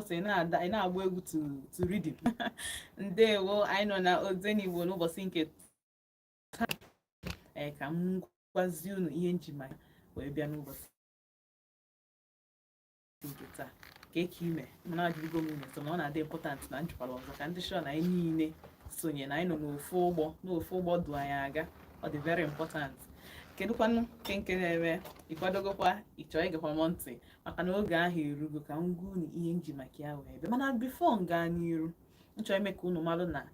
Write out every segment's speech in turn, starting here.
say na agba egwu to read it. Ndewo, anyị nọ na Odenigbo n'ụbọchị nke ka m gwazie unu ihe njima wee bịa n'ụbọchị nke taa. Ka ime mana ajụgo m unu so na ọ na-adị important na njukwara ọzọ ka ndị shọ na anyị niile sonye na anyị nọ n'ofu ụgbọ du anyị aga. Ọ dị very important. Kedụkwanụ nke na-eme ịkwadogokwa ịchọ igekwa m ntị maka na oge ahụ erugo ka m gwa unu ihe nji maka ya wee bịa. Mana before m gaa n'iru, m chọrọ ime ka unu marụ na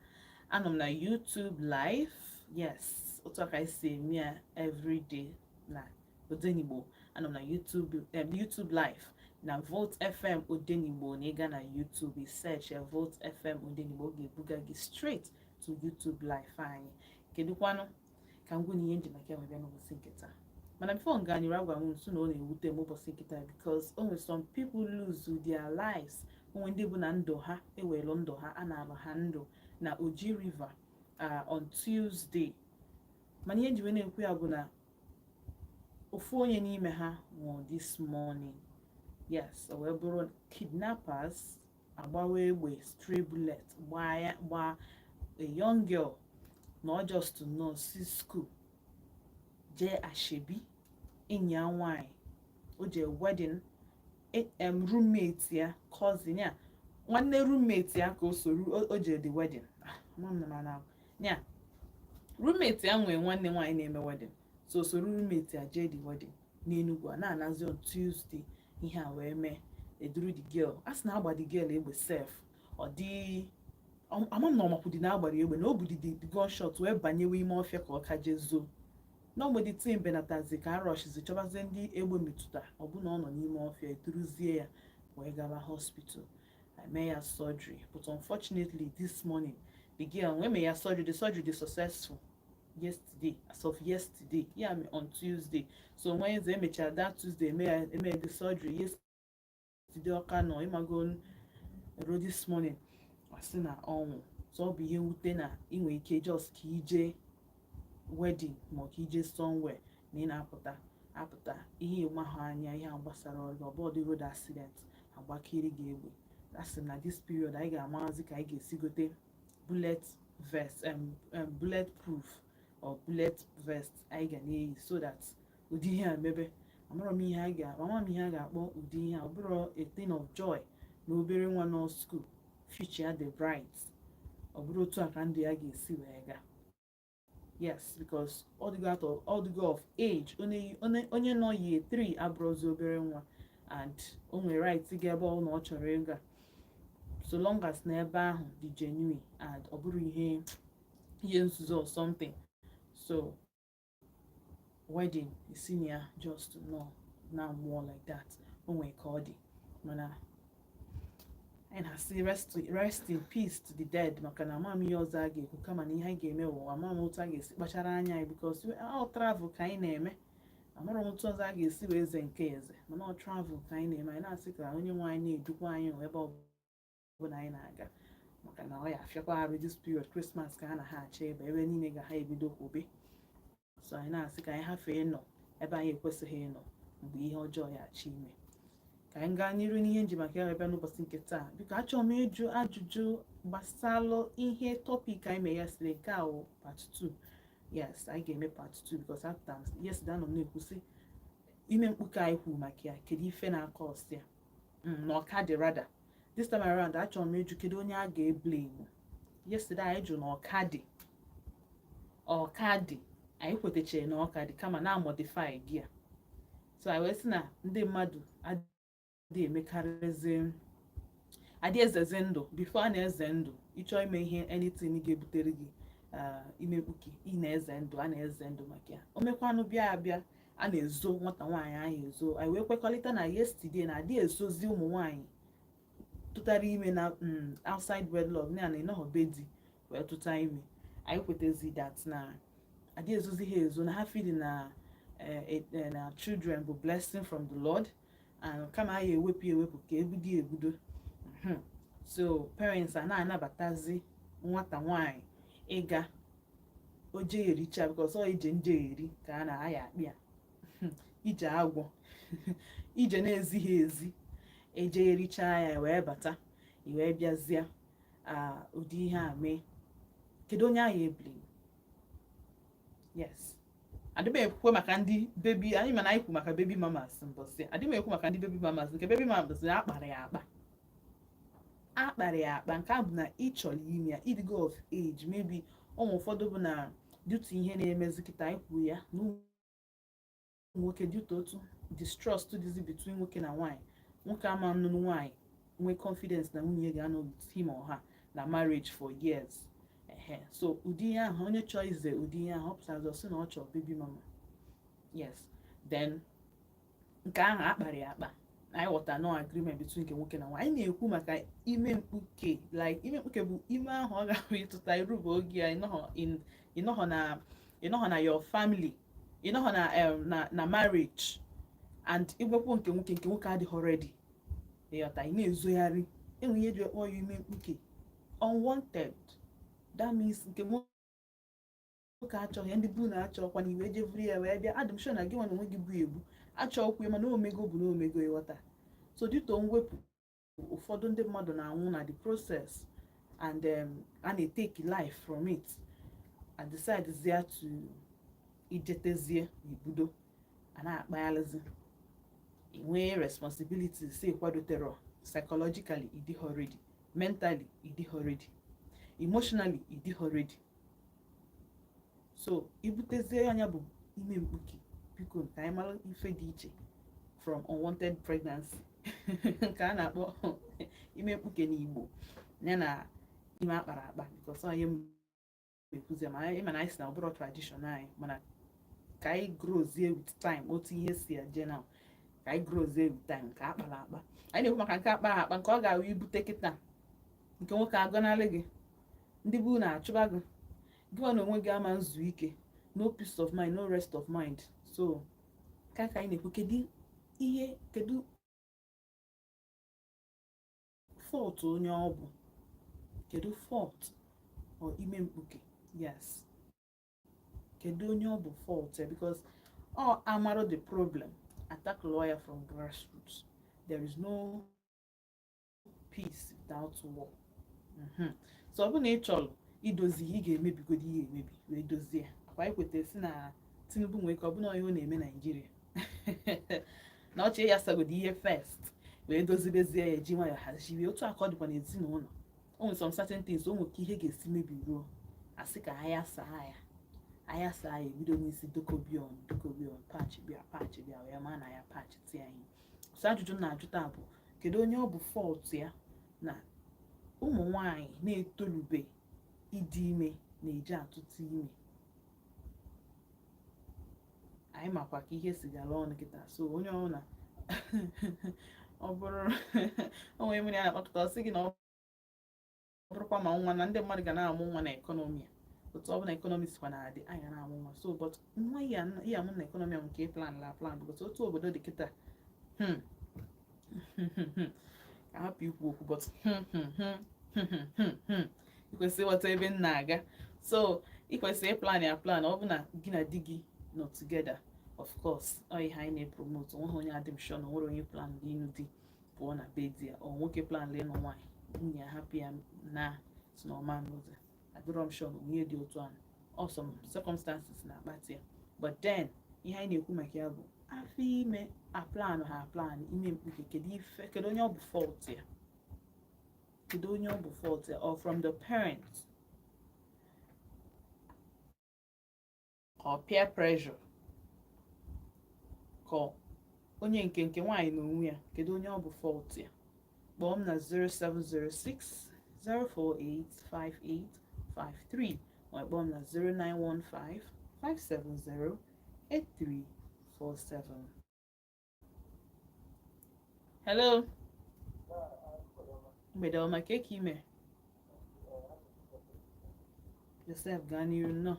anọ m na YouTube live. Yes, otu aka anyị si eme ya everyday na Odenigbo. Anọ m na YouTube live na Volt FM Odenigbo. Na ịga na YouTube i search Volt FM Odenigbo, ọ ga-ebuga gị straight to YouTube live anyị. Kedụkwanụ ka m gwa ihe nji maka ya wee bịa n'ụbọchị nke taa. Mana before m gaa n'iru, agwa m nso na ọ na-ewute m ụbọchị nke taa because o nwere some people lose their lives. Onwe ndị bụ na ndụ ha ewelu ndụ ha, a na-alụ ha ndụ na Oji River on Tuesday. Mana ihe nji wee na-ekwu ya bụ na ofu onye n'ime ha nwụrụ this morning. Yes, o wee bụrụ kidnappers agbawa egbe stray bullet gbaa a young girl na just nurse school jee Ashebi enyi ya nwanyị. O jee wedding roommate ya, cousin ya, nwanne roommate ya ka o soro o jee the wedding. Ya roommate ya nwere nwanne nwanyị na-eme wedding, so soro roommate ya jee the wedding n'Enugu a na-anazi on Tuesday. Ihe a wee mee eduru the girl. A sị na agba the girl egbe sef. Ọ dị amam na ọmakwụdị na agbara egbe na o budi the gunshot wee banyewe ime ọfịa ka ọ ka jezuo. N'ọgbedi tim benatazi ka arọshizi chọbazie ndị egbe metụta, ọ bụ na ọ nọ n'ime ọfịa, eduruzie ya wee gaba hospital. I mee ya surgery, but unfortunately this morning the girl when mee ya surgery, the surgery dey successful yesterday, as of yesterday, yeah, on Tuesday. So Wednesday emechara that Tuesday eme the surgery. Yesterday ọka nọ ịmago ruo this morning asị na ọnwụ. So ọ bụ ihe nwute na inwe ike just ka ije wedding ma ka ije somewhere na ị na-apụta ihe ịmahụ anya ihe gbasara ọrụ ọbọdị road accident agbakiri gị egbe. Asị na this period anyị ga-amazi ka anyị ga-esi gote bullet proof or bullet vest anyị ga na-eyi so that ụdị ihe a mebe. Amara m ihe a ga-akpọ ụdị ihe a. Ọ bụrụ a thing of joy na obere nwa nọ school future the bright. Ọ bụrụ otu a ka ndụ ya ga-esi wee gaa. Yes, because all the go of age, onye nọ year 3 abụrụzi obere nwa and o nwere right ịga ebe ọ na ọ chọrọ ịga so long as na ebe ahụ dị genuine and ọ bụrụ ihe nzuzo or something. So wedding senior just no now more like that. O nwere ka ọ dị mana and I say rest in peace to the dead. Maka na amam ihe ọzọ a ga-ekwu kama na ihe anyị ga-eme bụ amam otu a ga-esi kpachara anya anyị because all travel ka anyị na-eme. Amara m otu ọzọ a ga-esi wee eze nke eze mana all travel ka anyị na-eme. Anyị na-asị ka onye nwe anyị na-edukwa anyị ebe ọ bụla anyị na-aga maka na ọ ya afịakwa arụ this period Christmas ka ha na ha achọ ebe niile ga ha ebido kwube. So anyị na-asị ka anyị hafee nọ ebe anyị ekwesịghị ịnọ mgbe ihe ọjọọ ya achọ ime. Ka anyị gaa n'iru n'ihe nji maka ya ebe n'ụbọchị nke taa. Biko achọrọ m ịjụ ajụjụ gbasalụ ihe topic anyị mee yesterday nke a part 2. Yes, anyị ga-eme part 2 because after yesterday anọ m na-ekwusị ime mkpuke anyị kwuru maka ya kedu ife na-akọ ọsị ya na ọka dị rada. This time around achọrọ m ịjụ kedu onye a ga-eblame. Yesterday anyị jụ na ọka dị anyị kwetechere na ọka dị kama na modify gị ya. So anyị wee sị na ndị mmadụ adị ezeze ndụ before a na-eze ndụ ịchọ ime ihe anything ga-ebutere gị ime mkpuke ị na-eze ndụ a na-eze ndụ maka ya. O mekwanụ bịa a na-ezo nwata nwaanyị ahụ ezo. Anyị wee kwekọrịta na yesterday na adị ezozi ụmụ nwaanyị tụtara ime na outside wedlock na ịnọghọ be di wee tụta ime. Anyị kwetezi that na adị ezozi ha ezo na ha feeling na children bụ blessing from the Lord and kama anyị ewepụ ka ebudo. So parents a na-anabatazi nwata nwaanyị ịga oje ericha because ọ ije nje eri ka a na-aya akpị ya ije agwọ ije na-ezighi ezi eje ericha ya wee bata wee bịazie ụdị ihe a mee. Kedu onye agha ebili? Yes, adịm ekwukwe maka ndị bebi, anyị mana anyị kwu maka baby mamas mbọsị. Adịm ekwu maka ndị baby mamas, nke baby mamas na akpara ya akpa nke a bụ na ị chọrọ ime ya, ịdịgo of age, maybe ụmụ ụfọdụ bụ na due ihe na-emezi kịta ikwu ya na nwoke due to otu distrust dịzi between nwoke na nwaanyị. Nwoke ama nnụnụ nwaanyị nwee confidence na nwunye ga-anọ with him or her na marriage for years. So ụdị ihe ahụ, onye chọọ ize ụdị ihe ahụ, ọ pụtara ọsị na ọ chọrọ baby mama. Yes, then nke ahụ akpara ya akpa, anyị ghọta no agreement between nke nwoke na nwaanyị. Anyị na-ekwu maka ime mkpuke, like ime mkpuke bụ ime ahụ ọ ga-ahụ ịtụta iruba oge ya ịnọghọ na your family, ịnọghọ na marriage, and igwekwu nke nwoke adịghị ready. Ịghọta, ị na-ezogharị, enwe ihe ji ekpọ ya ime mkpuke, unwanted. That means nke nwoke achọghị, ndị bụ na achọkwa na iwe jevuru ya wee bịa. Adị m sure na gị nwa na onwe gị bụ egbu achọkwu ya, mana omego bụ na omego. Ịghọta, so dịtọ mwepụ, ụfọdụ ndị mmadụ na-anwụ na the process, and a na-etake life from it, and decide zia to ijetezie ibudo a na-akpaghalịzi. Inwee responsibilities, say kwadotero psychologically ịdịghị ready, mentally ịdịghị ready, emotionally ịdịghị ready. So ibutezie anya bụ ime mkpuke. Biko ka anyị mara ife dị iche from unwanted pregnancy nke a na-akpọ ime mkpuke n'Igbo ya na ime akpara akpa, because onye mekuzie ma anyị mana anyị si na ọbụrụ tradition anyị, mana ka anyị grozie with time. Otu ihe si aje na ka anyị grozie with time nke akpara akpa. Anyị na-ekwu maka nke akpara akpa nke ọ ga-awụ ibute kịta, nke nwoke agọnalị gị, ndị bụ na-achụba gị, gịwa na onwe gị ama nzu ike, no peace of mind, no rest of mind. So ka anyị na-ekwu kedu fault onye ọ bụ, kedu fault or ime mkpuke. Yes, kedu onye ọ bụ fault ya, because amaro the problem, attack lawyer from grassroots. There is no peace without war. So ọ bụ na ị chọrọ idozi ihe, ị ga-emebigodi ihe emebi wee dozie. Akwa ikweta si na Tinubu nwee ka ọ bụ na ihe ọ na-eme Naijiria na ọchị ya sagodi ihe first wee dozibezie ya, eji nwayọ haziwe. Otu aka ọ dịkwa n'ezinụlọ, o nwere some certain things o nwere ka ihe ga-esi mebi ruo asị ka ahịa saa ya ebido n'isi dokobion patch bịa wee maa na ya patch tia ihe. So ajụjụ na-ajụta bụ kedu onye ọ bụ fault ya na ụmụ nwaanyị na-etolube ịdị ime na-eje atụtụ ime. Anyị makwa ka ihe si gara ọnụ kịta. So onye ọrụ na ọ bụrụ onwe mmiri a na-akpọkọta ọsị gị na ọ bụrụkwa ma nwa na ndị mmadụ ga na-amụ nwa na ekọnọmi a, otu ọ bụ na ekọnọmi sikwa na-adị, anyị ga na-amụ nwa. So but nwa ya amụ na ekọnọmi ahụ nke plan because otu obodo dị kịta ka hapụ ikwu okwu, but ikwesịrị ịghọta ebe m na-aga. So ikwesịrị plan ọ bụ na gị na di gị nọ together. Of course ọ ihe anyị na-epromote. Onweghị onye adị m sure na nwere onye plan ịnụ di pụọ na be di ya, ọ nwoke plan ịnụ nwaanyị nwunye ya hapụ ya na sinọma n'ụzọ. Adịrọ m sure na onye dị otu ahụ, some circumstances na-akpati ya. But then ihe anyị na-ekwu maka ya bụ afọ ime plan ime mkpuke. Kedu onye ọ bụ fault ya? Kedu onye ọ bụ fault ya? Or from the parents or peer pressure, ka onye nke nwaanyị na onwe ya? Kedu onye ọ bụ fault ya? Kpọọ m na 0706 048 5853 ma kpọọ m na 0915 570 8347. Hello, mgbede ọma, ka ime Joseph gaa n'iru nnọọ.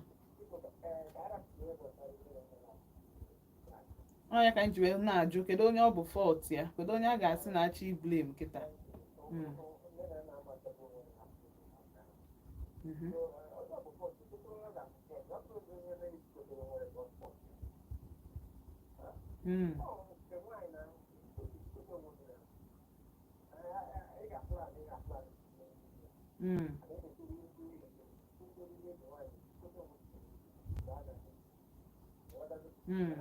Onye ka nji wee na-ajụ kedu onye ọ bụ fault ya, kedu onye a ga-asị na-achị blame kịta. Mm. Mm.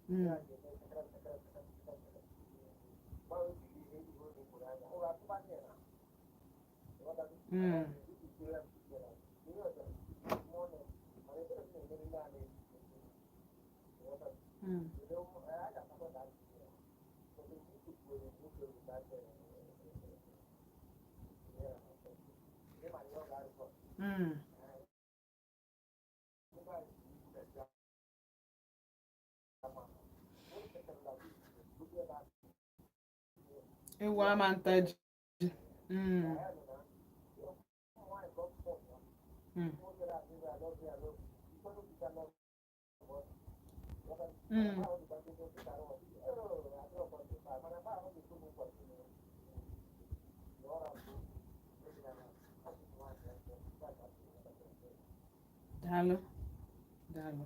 Mm. Mm. Mm. Mm. Ewu ama ntaji. Mm. Mm. Mm. Daalụ. Daalụ.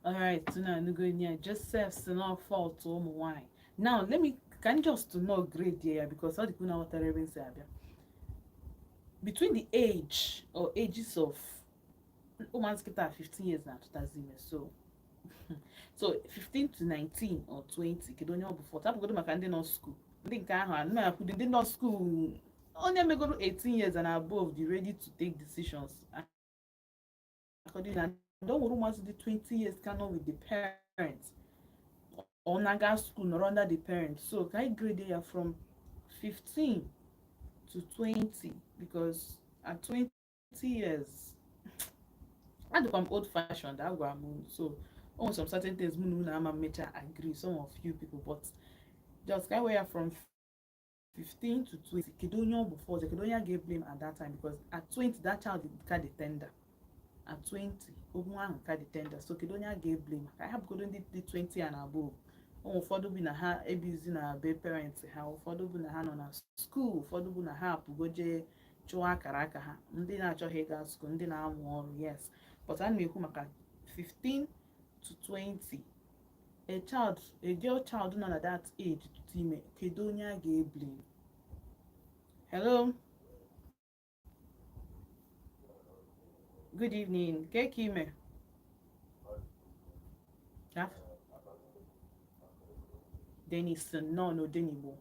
All right, so now I'm going here. Joseph's not fault to why. Now let me can just to know grade here because all the people now what everyone say between the age or ages of woman's kita 15 years now Tuta Ime. So 15 to 19 or 20 kedu onye ọ bụ 40 apụgodo maka ndị nọ school ndị nke ahụ anụ akwụdo ndị nọ school onye megoro 18 years and above dị ready to take decisions according to don't worry once the 20 years cannot with the parents or naga school nor under the parents so can I grade ya from 15 to 20 because at 20 years I become old fashioned so on some certain things I'm agree some of you people but just kind of from 15 to 20 kedu onye ọ bụ force kedu onye ga blame at that time because at 20 that child ka the tender at 20 ogun ahụ ka the tender so kedu onye ga blame ka ha bụgodo ndị 20 and above ụfọdụ bi na ha ebizi na be parents ha ụfọdụ bụ na ha nọ na school ụfọdụ bụ na ha apụgoje chụọ akara aka ha ndị na-achọghị ịga school ndị na-amụ ọrụ yes but a na-ekwu maka 15 to 20 a girl child nọ na that age Tuta Ime kedu onye a ga-blame hello good evening Kedu Ime Dennis no Denigbo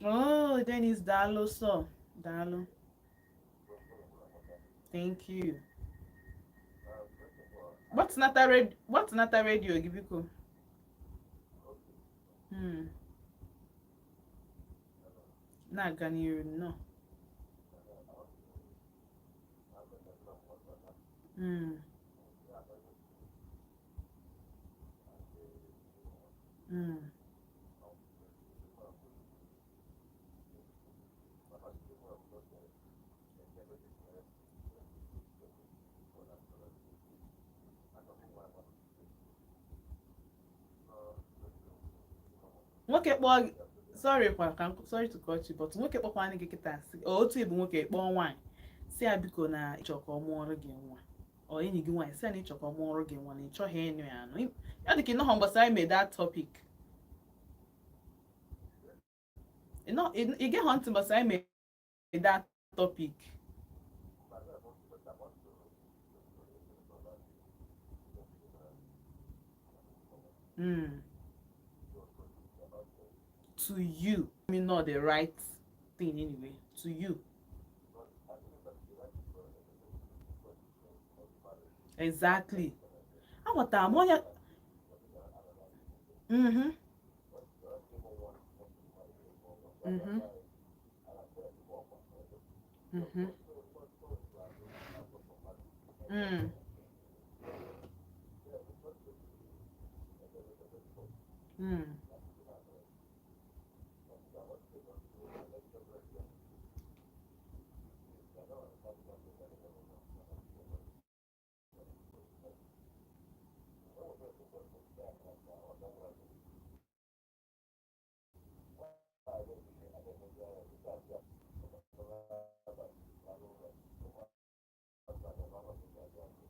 oh Dennis daalụ so daalụ thank you what's not a radio gị biko na-aga n'iru no nwoke kpọọ sorry to cut you but nwoke kpọkwa gị kịta otu ịbụ nwoke kpọọ nwaanyị si ya biko na ịchọ ka ọ mụọrọ gị nwa ọ enyi gị nwaanyị si ya na ịchọ ka ọ mụọrọ gị nwa na ịchọghị ịnụ ya anụ ya dị ka ịnọghọ mgbasa anyị made that topic ị geghọ ntị mgbasa anyị made that topic to you I mean not the right thing anyway to you exactly aghọtara m onye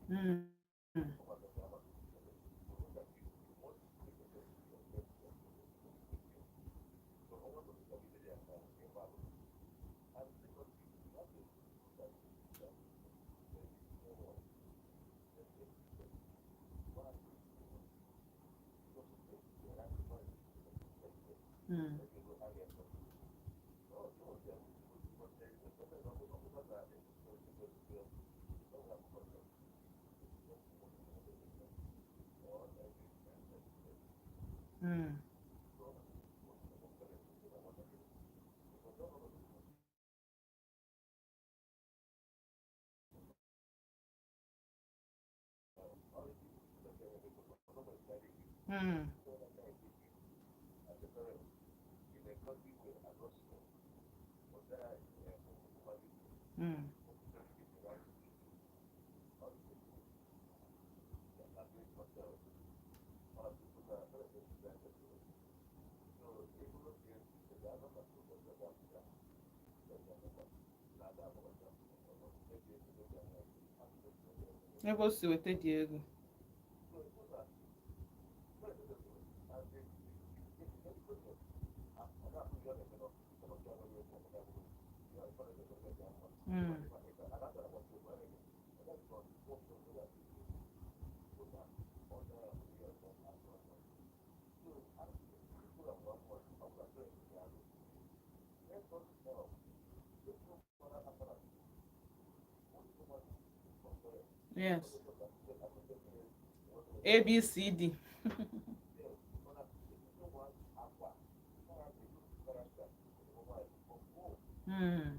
Mm. Mm. Mm. Mm. Mm. Ebe o si weta dị ego. Mm. Yes. A, B, C, D. Mm.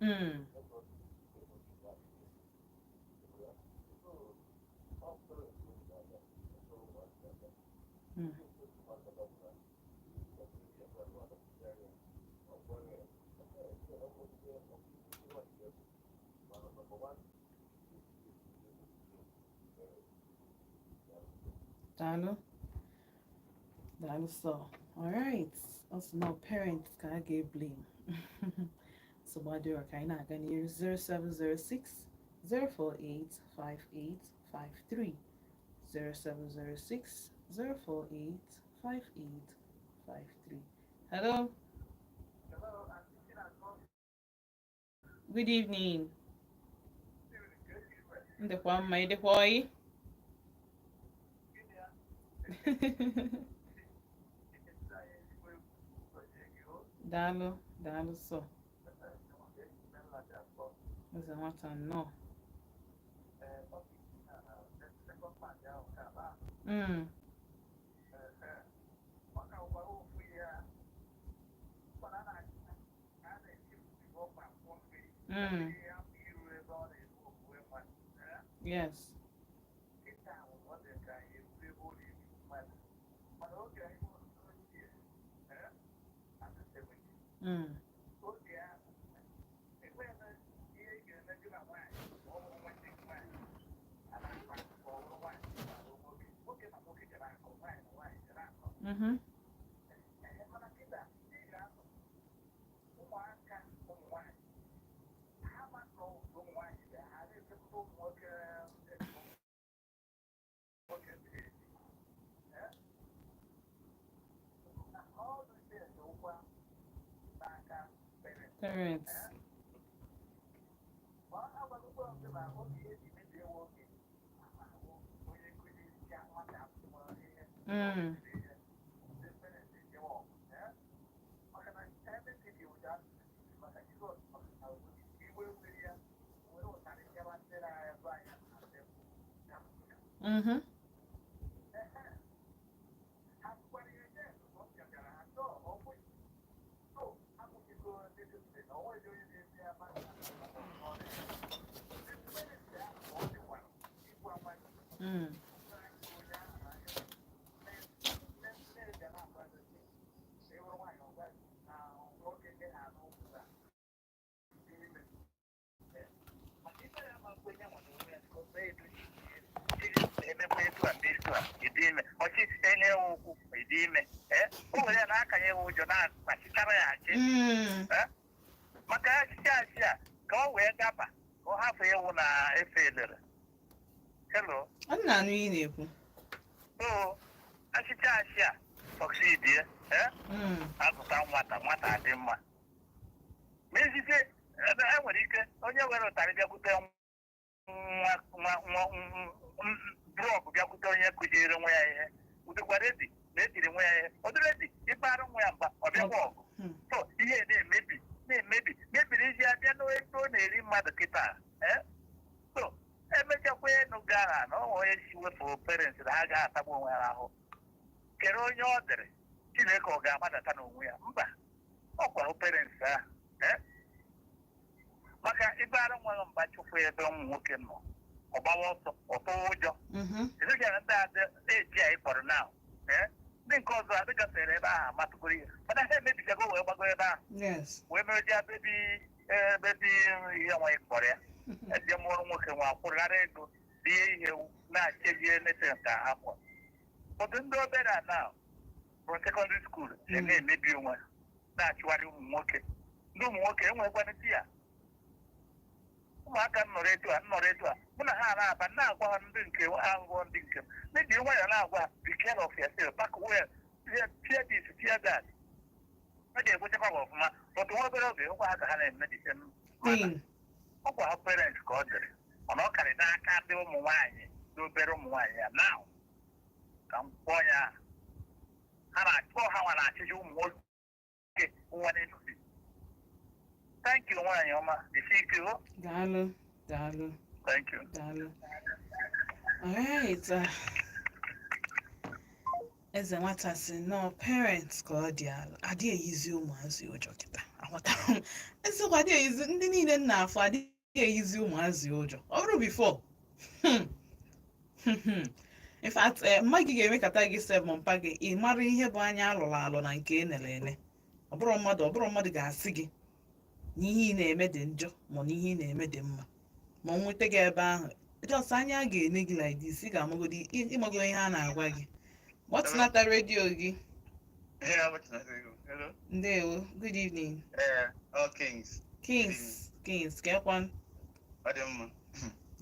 Mm. Mm. Daalụ. Daalụ so. All right. Also now parents ka a ga-eblame. So gbadoro ka anyị na-aga n'ihu 0706 048 5853 0706 048 5853. Hello. Good evening. Ndekwa mma, ịdịkwa oyi? Daalụ, daalụ so. Eze nwata nnọọ. Mm. Mm. Yes. Mm. Mm-hmm. Parents. Mm. Mm-hmm. Mm. Kedu Ime ọchị enye ukwu Kedu Ime o nwere na aka ya ụjọ na chichara ya achị maka achịcha a ka ọ wee daba ka ọ hapụ ewu na efe elere hello nna anụ ị na-ekwu achịcha a ọksidie azụta nwata adị mma ma ezite enwere ike onye were ụtarị bịakwute blọk bịakwute onye kụziere nwa ya ihe udekwara edi na etiri nwa ya ihe ọ dịrị edi ịkpara nwa ya mgba ọ bịakwa ọgụ so ihe na-emebi mebiri iji abịa n'ebe ọ na-eri mmadụ kịta so emechakwa enu gara na ọnwa onye si wepụ parents na ha ga-atagbu onwe ha ahụ kere onye ọ dịrị Chineke ọ ga-agbadata n'onwe ya mba ọ kwara parents ahụ maka ịbara nwa mba chụpụ ebe ụmụ nwoke nọ ọ gbawa ọsọ ọtụ ụjọ ezigara ndị adị eji anyị kpọrọ na ndị nke ọzọ adị gafere ebe ahụ amatụgoro ihe mana ha emebichago wee gbago ebe ahụ wee mereja bebi ihe nwaanyị kpọrọ ya eje mụrụ nwoke nwa akwụrịghara ego die ihe na-achejie nete nke ha pụọ ụfọdụ ndị obere a na bụ sekọndịrị skuul na-emebi onwe na-achụgharị ụmụ nwoke ndị ụmụ nwoke enwekwana di ya ụmụaka nnọrọ etu a mụ na ha na-aba na-agwa ha ndị nke aghụghọ ndị nke m meji nwa ya na-agwa ha be care of yourself back well fear this fear that a ga-egwechakwa ha ọfụma otu nwa obere oge ụgwa ha ka ha na-emedite mana ọkwa ha parents ka ọ dịrị mana ọ karị n'aka ndị ụmụ nwaanyị ndị obere ụmụ nwaanyị ya na ka m kpọọ ya ha nwa na-achịcha ụmụ nwoke nwa n'enuzi. Thank you, Nwanyi Oma. Daalụ. Thank you. Daalụ. All right. Eze nwata sị no parents ka ọ dị ala adịghị eyizi ụmụazị ụjọ kịta aghọtara m ezekwa adịghị eyizi ndị niile nna afọ adịghị eyizi ụmụazị ụjọ ọ bụrụ before in fact mma gị ga-emekata gị sef ma mpa gị ị mara ihe bụ anya alụrụ alụ na nke enele ọ bụrụ mmadụ ga-asị gị na ihe ị na-eme dị njọ ma na ihe ị na-eme dị mma ma ọ nweta gị ebe ahụ just anya a ga-ene gị like this ị ga-amagodo ịmago ihe a na-agwa gị gbọtụnata redio gị. Ndewo, good evening. Kings kekwan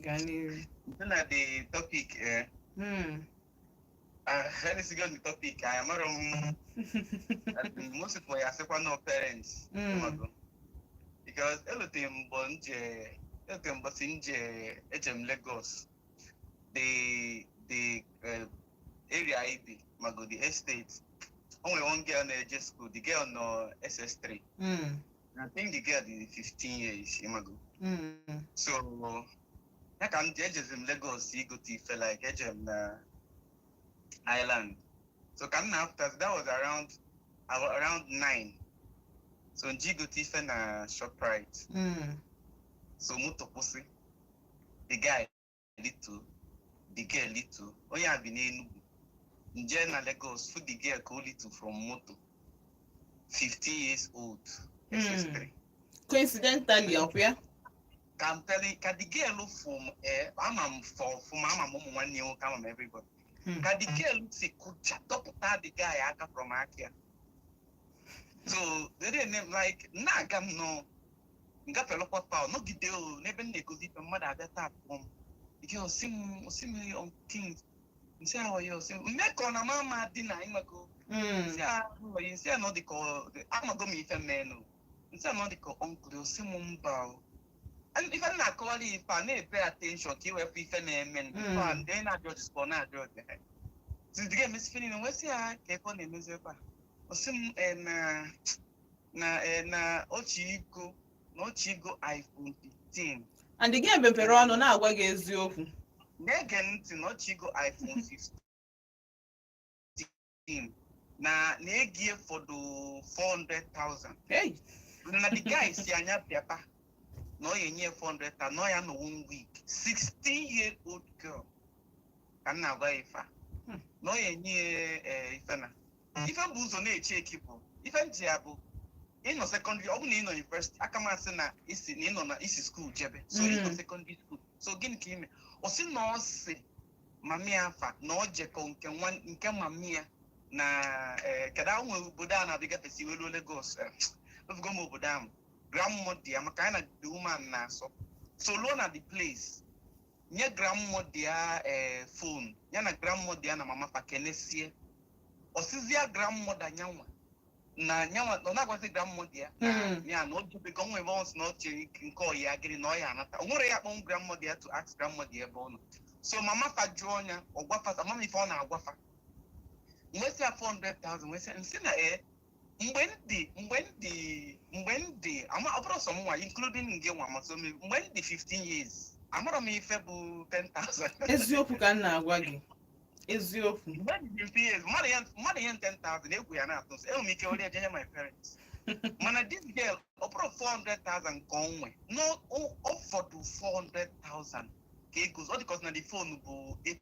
gaa n'ihu na the topic let's go to the topic I am most of my asịkwa no parents because elotem mbọsị nje ejem Lagos the area ibi mago the estate only one girl na-eje school the girl no SS3 I think the girl is 15 years imago so I can ejem Lagos go to feel like ejem island so can after that was around 9 so njigo tife na ShopRite so moto pussy the guy little the girl little onye abi na Enugu nje na Lagos for the girl go little from moto 15 years old SS3 coincidentally up here can tell you can the girl from I'm from Nwa Nwanyi come everybody can the girl say could top the guy aka from Akia so they didn't like nagam no nga pelo papa no gideo nebe negozi pe mother at that time ike osim on king nse how you say make on mama di na imako nse how you say no the call amago mi ife meno nse no the call uncle osim mba and if I not call if I need pay attention ki we ife na men and then I just go na do it so the game is feeling we say ke ko na mezepa osim na ochigo iPhone 15 and the game bepere ọnụ na-agwa gị eziokwu na-ege ntị na ochigo iPhone 15 na-egie for the 400,000 hey na the guy si anya pịata na ọ yenye 400,000 na ọ ya no 1 week 16-year-old girl ka m na-agwa ife na ọ yenye ife na ife bụ ụzọ na-eche ekipụ ife nji ya bụ ịnọ secondary ọ bụ na ịnọ university aka masị na ịnọ na isi school jebe so ịnọ secondary school so gịnị ka ime ọ sị na ọ sị mamia afa na ojeko nke mamia na kada onwe obodo a na-abịa gafesi welu Lagos ofugo m obodo ahụ grandmother ya maka na the woman na so solo na the place nye grandmother ya phone ya na grandmother ya na mama pa kenesie osizia grandmother nyanwa na nyanwa ọ na-agwazi grandmother ya ya na ojo be gonwe once na oche nke oyi agiri na oya anata onwere ya kpọm grandmother ya to ask grandmother ya ebe ọ nọ so mama fa jụọ ọnya ọgwafa mama ife ọ na-agwafa nwesi 400,000 nwesi nsi na mgbe ndị ọ bụrụ sọ nwa including nge nwa maso mgbe ndị 15 years amara m ife bụ 10,000 eziokwu ka m na-agwa gị eziokwu mgbe ndị 15 years mmadụ ihe 10,000 egwu ya na-atụ nso enwere m ike were ejenye my parents mana this girl ọ bụrụ 400,000 ka ọ nwe ụfọdụ 400,000 ka ego ọ dịkọs na the phone bụ 8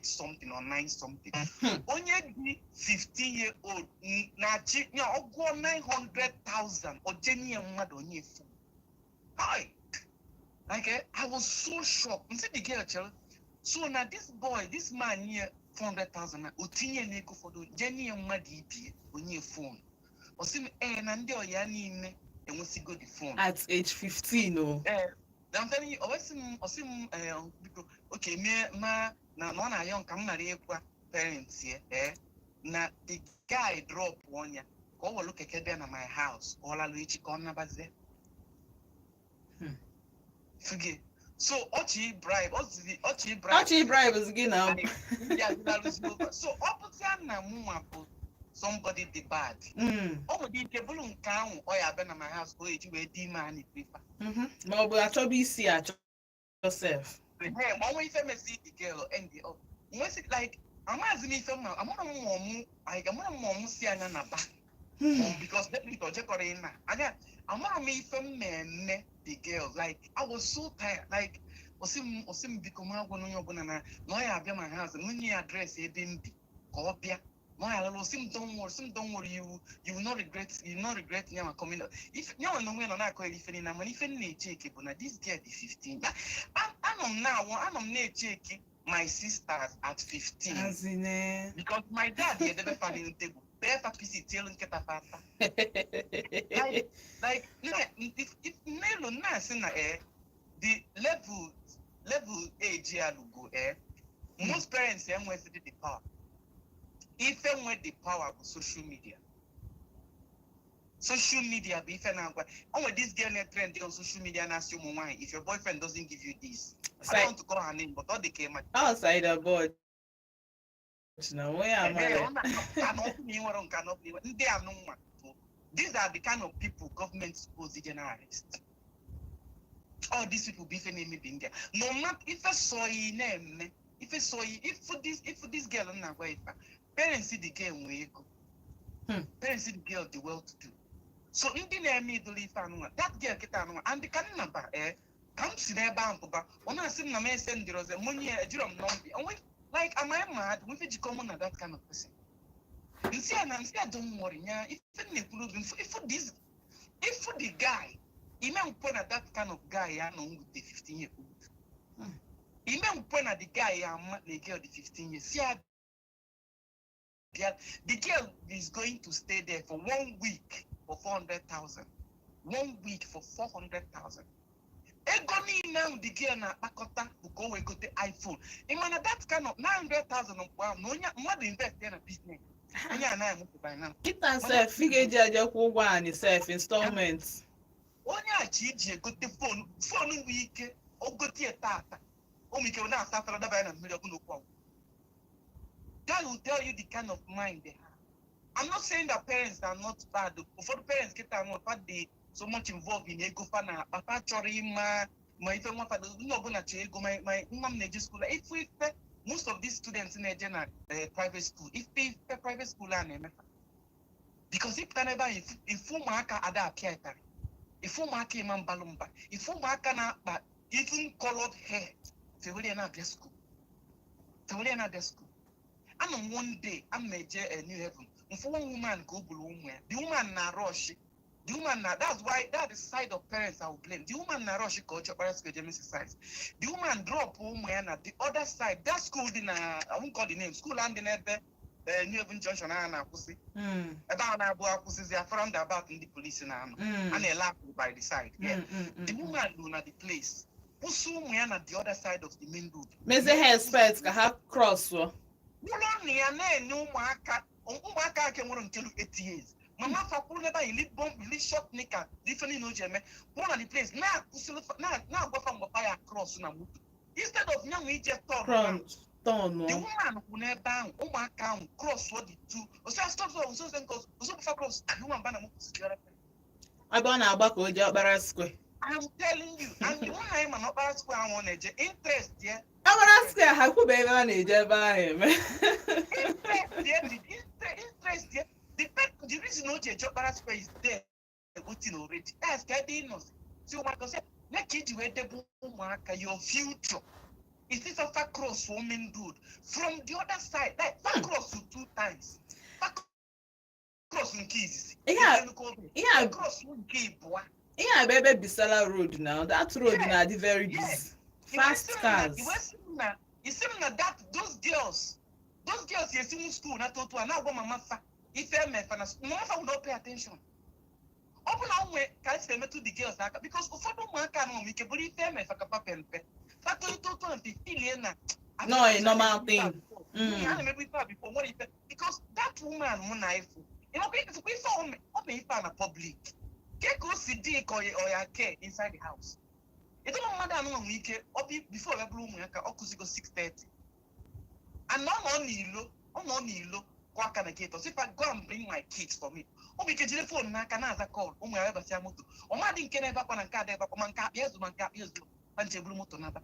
something or 9 something. Onye di 15-year-old na-achị ya ọgwụọ 900,000 o jenye mmadụ onye fu. Hi! Like I was so shocked. Nsi the girl chere. So now this man here 400,000 o tinye n'ego fodo jenye mmadụ ibi onye phone. O si na ndị ọya niile enwesigo the phone. At age 15 oh. I'm telling you, osim okay, na ọ na-ayọ nka m nara ekwa parents here na the guy drop one ya ka ọ welu keke bịa na my house ọ lalụ echi ka ọ nabazie fuge so ọchị bribe gị na so ọ pụtara na mụnwa bụ somebody the bad ọ nwere ike bụrụ nke ahụ ọ ya abịa na my house ka o eji wee dị ime anyị prefer ma ọ bụ achọba isi achọ yourself. One ife messy the girl and the like I'm asking if I'm mom see anya na ba because definitely to check on na again I'm if the girl like I was so tired like osim become agwo no yobuna na no ya abia my house no ni address ebe mbi ka obia no ya lo sim don't worry you will not regret nyama coming if nyama no no na ko ife ni na man ife ni check bu na this girl is 15 I'm na-check my sisters at 15 as in because my dad had never found in table better PC telling nketa fata like if Nelo na say na the level age ya go most parents when the power even when the power of social media be if and this girl trend on social media and ask you why if your boyfriend doesn't give you this. I don't want to call her name, but all they came outside the board. Now where am I? These are the kind of people government supposed to generalize. All these people be name in there. No matter if I saw name, if this girl on parents see the girl where you go. Parents see the girl the well to do. So in the name that girl get and the can number come to their bank when I see na send the rose money like am I mad with it common that kind of person. You see and don't worry if the guy even point at that kind of guy I know with the 15-year-old. Even point at the guy the girl the 15 years. See the girl is going to stay there for 1 week for 400,000. 1 week for 400,000. Egoni now the girl na akota go we go the iPhone. Imana that kind of 900,000 no more invest in a business. Anya na am to buy now. It and self figure jaja ko gwa ani self installments. Onya chiji go the phone week o go tie tata. O mi ke na start da buy na million no kwa. That will tell you the kind of mind they have. I'm not saying that parents are not bad. For the parents get they so much involved in ego fana. Papa chori my if I want no go na ego my mom neji school. If most of these students in a general private school, if private school and because if can if maka ada appear if maka imam balumba if maka na even colored hair fewele na their school. Fewele na their school. And on one day, I'm major a new heaven. For one woman go Obulu, the woman na rush. The woman now, that's the side of parents I will blame. The woman now rush culture parents go exercise. The woman drop home and at the other side, that school in I won't call the name, school and in New Haven Junction and Akusi. About Akusi, they are found about in the police and they laugh by the side. Yeah. The woman do not the place. Pusu and at the other side of the main road. Meze hair spets can have cross. No, Umaka came on until 8 years. Mama Faku never live bomb, really short nika, different no jeme. One of the place now go from fire across Namutu. Instead of young we just talk. The woman who never bound, Umaka cross what the two. Stop so cross. I don't want I don't know about Ojabara Square. I'm telling you, and the one I'm not about square I want interest, yeah. I'm gonna ask how could baby on him. Interest, yeah. The reason no job square is there, waiting already. That's getting us. So what I said, let it wait the marker your future. Is this a far cross woman dude from the other side? Like far cross to 2 times. Cross in keys. Yeah. Cross one key, boy. Yeah, baby, Bisala Road now. That road now, the very busy. Fast cars. You see that those girls you see in school, not to now go mama. If I met mama will not pay attention. Open our way, can't say to the girls because of no can make a believe them if I can papa and pay. Factory total and 15 years. No, a normal thing. Because that woman, you know, if we saw me, open in public. Get go see dick or your care inside the house. It don't matter no week before the bloom or 6:30. And no nilo, walk and gate. If I go and bring my kids for me, we can telephone Nakanaza call, my ever Samuto, or Madin can ever on a card ever come and cap years, and Jablumotonaba.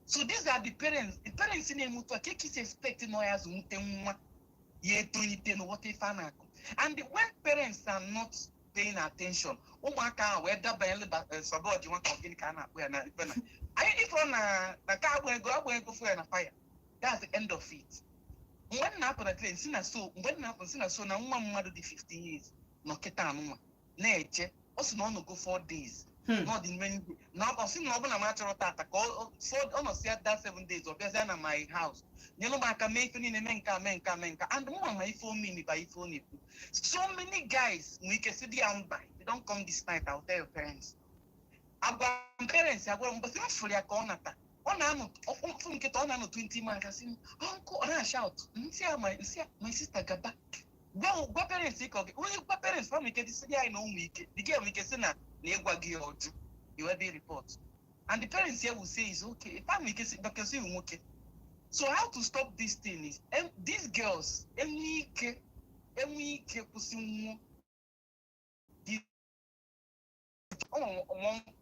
So these are the parents in a mutu, take is expecting lawyers yet to it what if and when parents are not paying attention, whether by support you want to get can if on a car will go for a fire. That's the end of it. When happen at least so now 1 month 15 years, no ketanuma. Nature also no go 4 days. Not in many now I've seen no matter of that almost that 7 days or better than my house. You know, I can make any menka, and more my phone me by phone. So many guys, we can see the by. They don't come this night, I'll tell your parents. I've got parents, I've got but not for your corner. On get on 20 months. I say, Uncle, I shout, my sister got back. Go parents, parents from me get this guy no week. The girl we can send a Negwagi you will be report. And the parents here will say, it's okay. If I'm making it, because you okay. So how to stop this thing is these girls,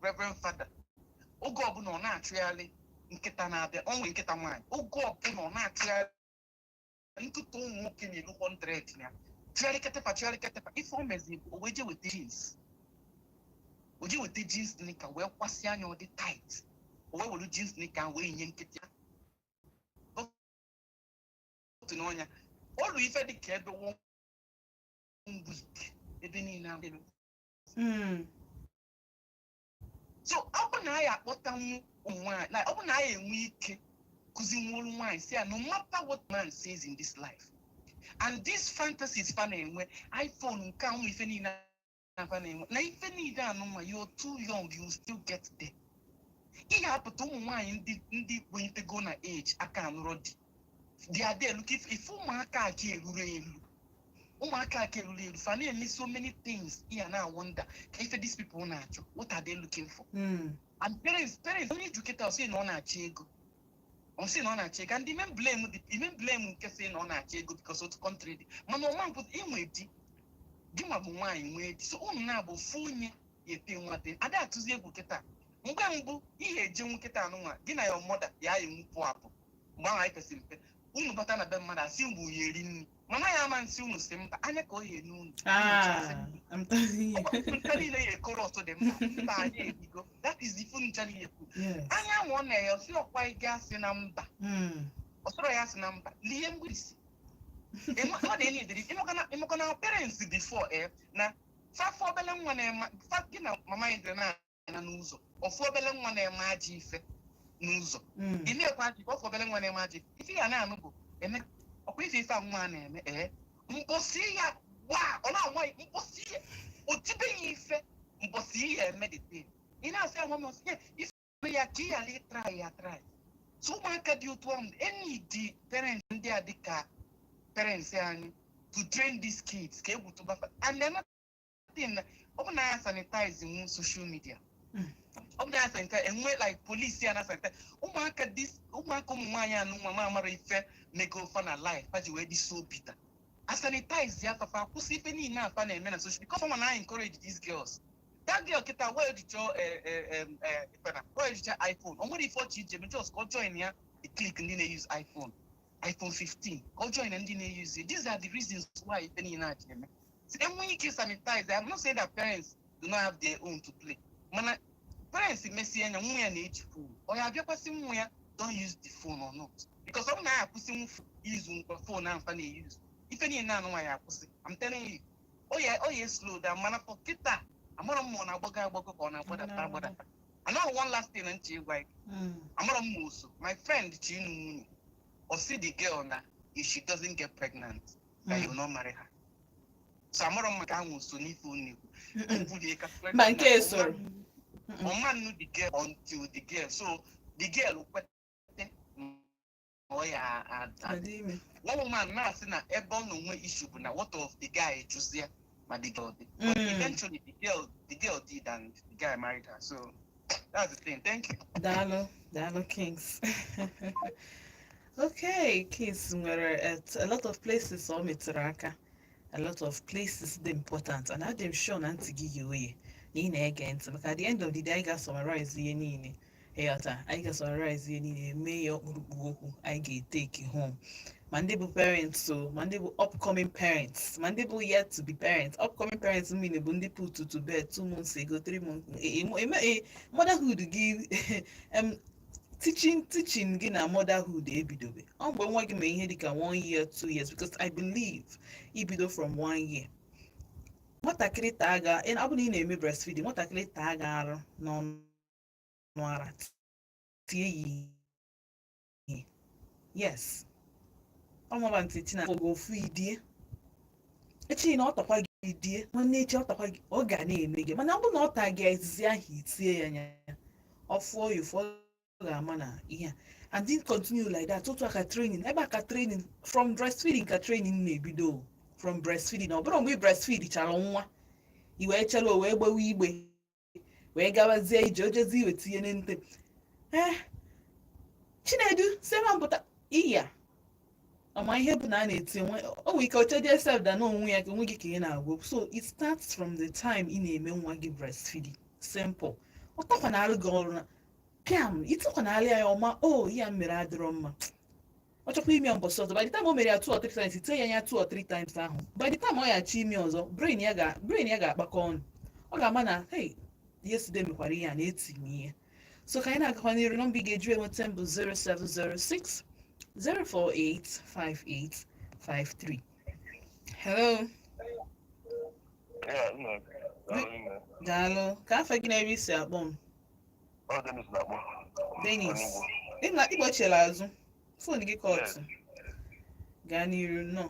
Reverend Father, God no naturally nketa na de onwe nketa nwan. God no naturally into 2 walking in 100 na. Trially ketepa. If one mezi oweje with jeans. Oje with the jeans nika we kwasi anya o the tight. Owe wolu jeans nika we nye nketa. Otunonya. Olu ife di kebe 1 week. Ebe ni na. So open I akpọtanwu nwa like open I enwe ike kuzi nwolu nwa say no matter what man says in this life. And these fantasies fan enwe iPhone nke anwụ ife ni na fan enwe. Na ife ni da anụma you're too young you still get there. Ihe apụta ụmụ nwaanyị ndị going go na age aka anụrụ di. They are there looking if ụmụaka aka eruru elu. Umaka can funny so many things here now wonder if these people natural, what are they looking for? And parents don't need to get us saying on a chego. I'm saying on a check and even blame saying on a chego because of the country. Man put in with give my wine wait so on now full ye pay one thing. Ada to the buketa. Mugambu, he jung ketanuma, dinner your mother, ya in Puapo. One I person. Batana Bemada, Simbu Yerin. Mama Yaman soon sim, I call you noon. I'm telling you. That is the fun telling you. I am one day, you'll see a white gas in number. Or sorry, as number. Liam Willis. What they need, I'm gonna parents before, now Fafo obele nwa na-ema gị na mama anyị dị na n'ụzọ ofu obele nwa na-eme ajọ ife n'ụzọ ị na-ekwe ajọ ife ofu obele nwa na-eme ajọ ife ya na-anụ bụ eme ọkwa ife a nwa na-eme mkposi ya ọ na-anwa mkposi o tibeghị ife mkposi ya emedite ị na-asị ya nwa ife ya ka ya try so ụmụaka dị otu ahụ any the parents ndị a dịka parents anyị to train these kids ka egwu tụba and then ọ bụ na ya sanitize nwu social media ọ bụ na ya sanitize enwe like police ya na sanitize ụmụaka ụmụ nwaanyị anụ nwa amara ife mego fa na life ha ji wee dị so bitter a sanitize ya fafa kwụsị ife niile afa na-eme na social because ọma na encourage these girls that girl kita wee jichọ iPhone o nwere ife ọchị ije just ka ọ join ya the click ndị na-use iPhone 15 ka ọ join ndị na-use it. These are the reasons why ife niile a ji eme. And when you can sanitize, I'm not saying that parents do not have their own to play. Man, parents messy and age phone. Or have you person where don't use the phone or not? Because some now pussy use phone and funny use. If any now why I pussy, I'm telling you. Oh yeah, slow down. Man, for kita. I'm not more na boga on a brother. I know one last thing and you like. I'm not most. My friend Chin or see the girl now if she doesn't get pregnant, that you will not marry her. So I'm not going to need phone. Man, sir. Man knew the girl until the girl. So the girl one woman now saying that everyone no issue, but now what of the guy just there, but the girl did. But eventually the girl did, and the guy married her. So that's the thing. Thank you. Dalo Kings. Okay, kids were at a lot of places on Mitraka. A lot of places the important and I dem sure not to give you away. Nina again, so at the end of the day, I got summarize the nini. I got summarize the nini. May your I get take you home. Mandible parents, so mandible upcoming parents, mandible yet to be parents. Upcoming parents mean a bundi put to bed 2 months ago, 3 months. Motherhood give teaching gị na motherhood ebidobe ọ mgbe nwa gị mee ihe dịka 1 year 2 years because I believe ibido from 1 year nwatakịrị taa ga ọ bụ na ị na-eme breastfeeding nwatakịrị taa ga arụ n'ọnụ ara tie ya ihe yes ọmụba ntị tina ogo ofu idie echi na ọ takwa gị idie nwanne echi ọ takwa gị ọ ga na-eme gị mana ọ bụ na ọ taa gị izizi ahụ itie ya anya ọ fụọ ya ụfọdụ mana ihe and then continue like that otu aka training ebe aka training from breastfeeding ka training na-ebido from breastfeeding ọ bụrụ mgbe breastfeed chara nwa i wee chelo wee gbawa igbe wee gawazie ije ojezi iwe tinye n'nte Chinedu sema mpụta iya ọma ihe bụ na a na-eti nwe o nwere ike ocheje self da na onwe ya ka onwe gị ka ị na-agwụ so it starts from the time ị na-eme nwa gị breastfeeding simple ọ takwa na arụ gị ọrụ na Piam, ịtụkwa na alịa ya ọma ya mere adịrọ mma ọ chọkwa ime mbọsị ọzọ by the time o mere ya 2 or 3 times ite ya 2 or 3 times ahụ by the time ọ ya chi ime ọzọ brain ya ga-akpakọ ọnụ ọ ga-ama na hey yesterday mekwara ihe a na-eti m ihe so ka anyị na-agakwa n'iru nọmba ị ga-eju enweta mbụ 0706 048 5853 hello daalụ ka afọ gị na-eri isi akpọ m Dennis ịgbachiela azụ fon gị ka otu gaa n'iru nọ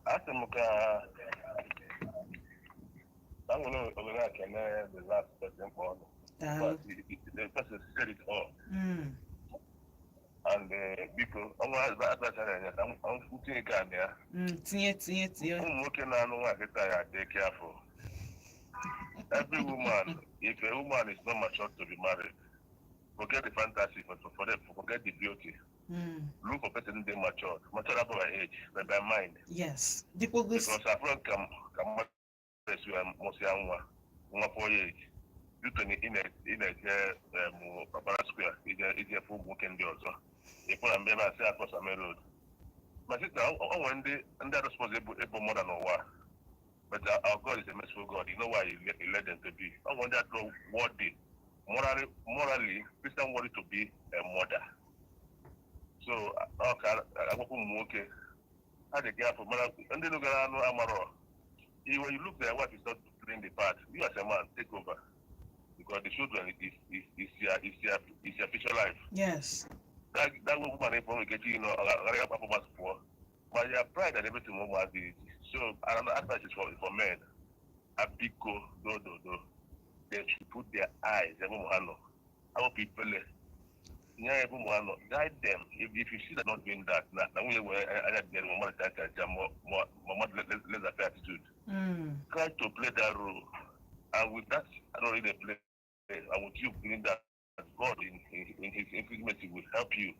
asị m ka nwere ohere a kene the last person for the person said it all and biko ọnwa azachara ya ka ntinye ka na ya tinye ụmụ nwoke na-anụ nwaanyị taa ya dị careful. Every woman, if a woman is not mature to be married, forget the fantasy, forget the beauty. Look for person they matured about by age, but by mind. Yes. Because Afro come must young 4 years. You can in a square, it's a full working day also. If I'm being say across a road. My sister, one day, and that responsible more than one. But our God is a merciful God. You know why he led them to be. I want that worthy, morally, Christian worthy to be a mother. So, I go from I had a gap for mother, and then you amaro. When you look at what is not playing the part. You as a man, take over. Because the children is your future life. Yes. That woman if we get you know a performance for. But your pride and everything woman is. So another advice is for men. A big go do. They should put their eyes how people guide them. If you see they're not doing that, more less attitude. Try to play that role. And with that, I don't really play. And with you doing that, God in His infinity will help you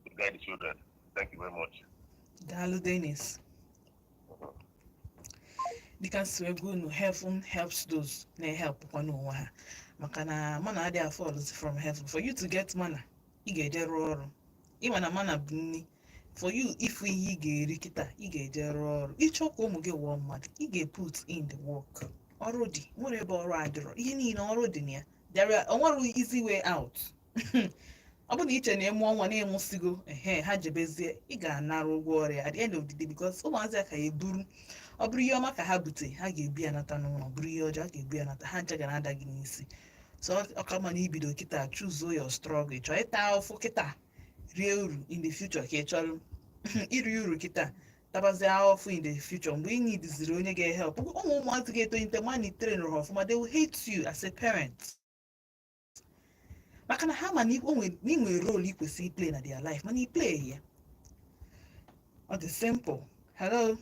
to guide the children. Thank you very much. Dalu Dennis. Because we're going to heaven helps those they help one over. Makana mana they falls from heaven. For you to get mana, you get error. Even a mana bunni. For you, if we get rikita, you get error. Each of them get 1 month. You get put in the work already. Whatever rider, you need already near. There are one easy way out. Ọ bụ na iche na emu ọnwa na-enwusigo ha jebezie ị ga-anara ụgwọ ọrịa at the end of the day because ụmụazị ka eburu ọ bụrụ ihe ọma ka ha bute ha ga-ebu ya nata n'ụlọ bụrụ ihe ọjọọ ha ga-ebu ya nata ha ncha ga na-ada gị n'isi so ọkama na ibido kịta choose your struggle chọọ ịta afụ kịta rie uru in the future ka ị chọrọ iri uru kịta tabazie afụ in the future mgbe ị nidiziri onye ga-ehelp ụmụazị ga-etolite ma na train ha ọfụma they will hate you as a parent. Maka na ha ma n'inwe role i kwesịrị play na their life mana i play ya ọ dị simple. Hello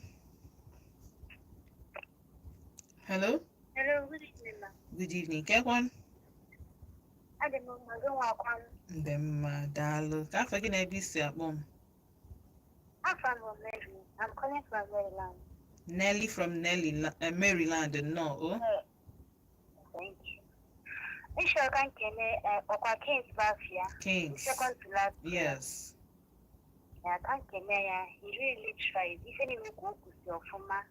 Hello, good evening, ma'am. good evening kekwan Adị m mma gị nwakwan. ndị mma daalụ ka afọ gị na ebe isi akpọ m Afọ m Mary. I'm calling from Maryland. Nelly from Maryland no oh Thank you. Isho ka nkele ọkwa Kings Bafia. Kings Second to last. yes Ya ka nkele ya. He really tried. Ife niile ka o kwụsị ọfụma.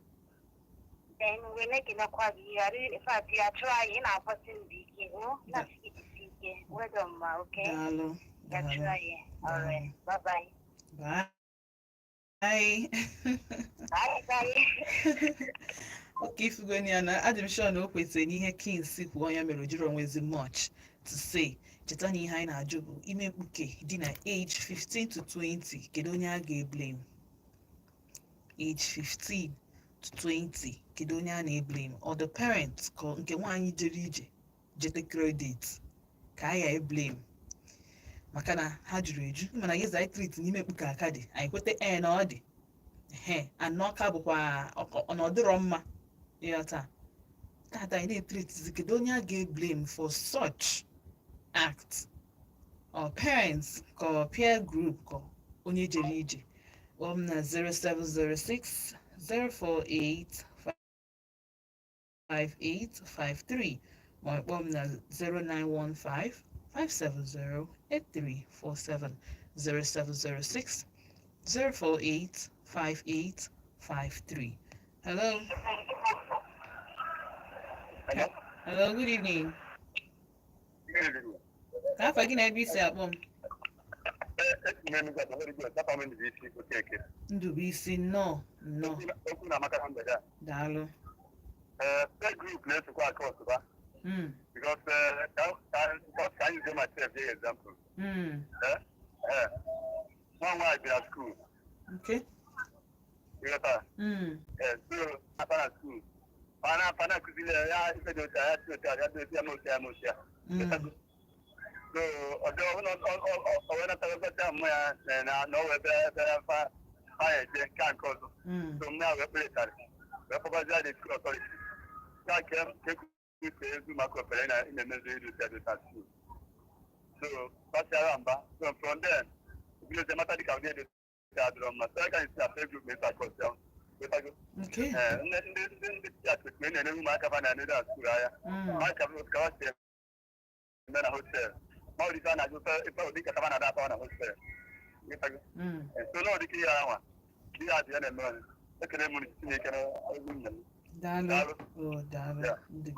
Then we na-ekele kwa gị ya. In fact, ya try ị na-akwasị mbọ ike. Na-asị isi ike. Well done, ma, okay? daalụ Ya try. Alright. Bye-bye. bye Bye-bye. oke ifugoni ya na adị m sure na o kwesịrị n'ihe Kings kwuo onye mere o jiri onwezi much to say cheta na ihe anyị na-ajụ bụ ime mkpuke dị na age 15 to 20 kedu onye a ga-eblame age 15 to 20 kedu onye a na-eblame or the parent ka nke nwaanyị jere ije jete credit ka a ya eblame maka na ha jụrụ eju mana gị zai treat n'ime mkpuke aka dị anyị kweta na ọ dị anọ ka bụkwa ọnọdụrọ mma ya taa tata anyị na-etretizi kedu onye a ga-eblame for such act or parents ka peer group ka onye jere ije na 0706 048 5853 ma kpọọ m na 0915 570 8347 0706 048 5853. Hello. Hello? Hello, good evening. Ka afọ gị na ebe isi akpọ m? Ndubuisi nnọọ daalụ. That group na-esokwa aka ọsụba. Because can you give myself the example? Nwa nwaanyị bịara school. Okay. You got that? So, after school, Pana kuzile ya ife do ya motia. So, although na tawa mo ya na no we be fa high je kan ko. So now we play that. We for the school authority. Ka ke ku ma ko pele na in the do that school. So, that's aramba. So from there, we the matter the county my second is a group make a question. Okay. And then the another school. I can look at them. Then a hotel. How is that? I just if I think about that on a hotel. So no, the key hour. Key at the end of the month. Look at them when it's Dalo. Oh, Dalo. The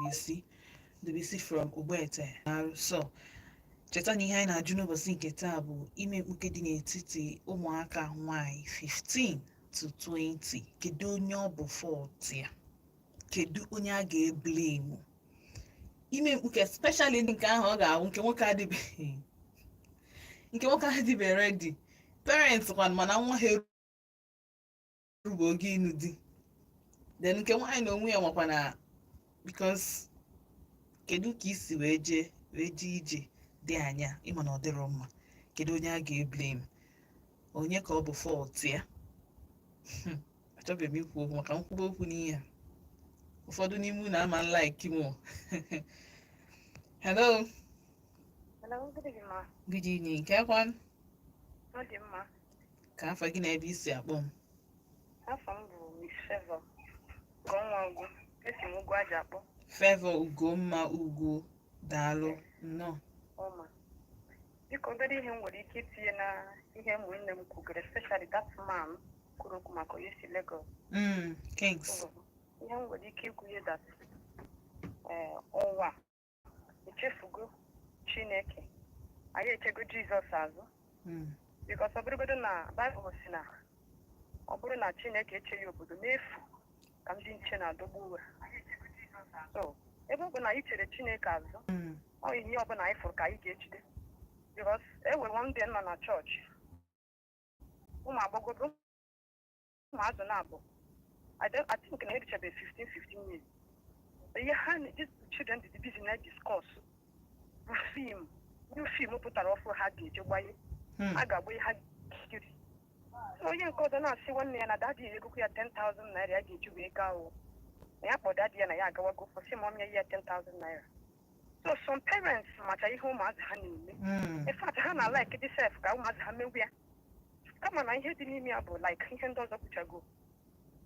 BC from Ubete. So. Cheta na ihe anyị na-ajụ n'ụbọchị nke taa bụ ime mkpuke dị n'etiti ụmụaka nwanyị 15 to 20 kedu onye ọ bụ fault ya kedu onye a ga-eblame ime mkpuke, especially nke ahụ ọ ga-awụ nke nwoke adịbe ready, parents kwan mana nwa ha erugo oge ịnụ di, then nke nwaanyị na onwe ya nwakwa na because kedu ka isi wee jee ije dị anya ịma na ọ dịrọ mma, kedu onye a ga-eblame, onye ka ọ bụ fault ya? Achọbeghị m ikwu okwu maka nkwuba okwu n'ihe a, ụfọdụ n'ime unu ama like m. Hello. Hello, good evening, ma. Good evening. Kekwan? Ọ dị mma. Ka afọ gị na ebe isi akpọ m? Afọ m bụ Miss Favor Gonwa Ugo. Esi m Ugo aja akpọ. Favor Ugomma Ugo, daalụ nnọọ. Ọma. Biko obere ihe m nwere ike itinye na ihe ụmụnne m kwugere, especially that man kwuru okwu maka onye si Lagos. Kings. Ihe m nwere ike ikwunye that ụwa echefugo Chineke, anyị echego Jizọs azụ. Because ọ bụrụgodo na Baịbụl si na ọ bụrụ na Chineke echeghị obodo n'efu ka ndị nche na-adọgbu uwe. So ebe ọ bụ na anyị chere Chineke azụ, ọ ihe ọbụla anyị fụrụ ka anyị ga-ejide. Because enwere ndị nọ na chọọchị, ụmụ agbọghọ, ụmụazụ na-abụ, I think na erichabe 15 years. Ihe ha these children dị busy na discourse bụ fim, new film pụtara ọfụ ha ga-eje gbanye, a ga-agba ihe ha kiri. Onye nke ọzọ na-asị nwanne ya na dadi ya egokwu ya 10,000 naira ya ga-eji wee gaa ụwa, na ya kpọ dadi ya na ya agawago fọsị ma ọmịa ya 10,000 naira. So some parents macha ihe ụmụazị ha na-eme. In fact, ha na like dị sef ka ụmụazị ha mewu ya, kama na ihe dị n'ime ya bụ like ihe ndị ọzọ kwuchago.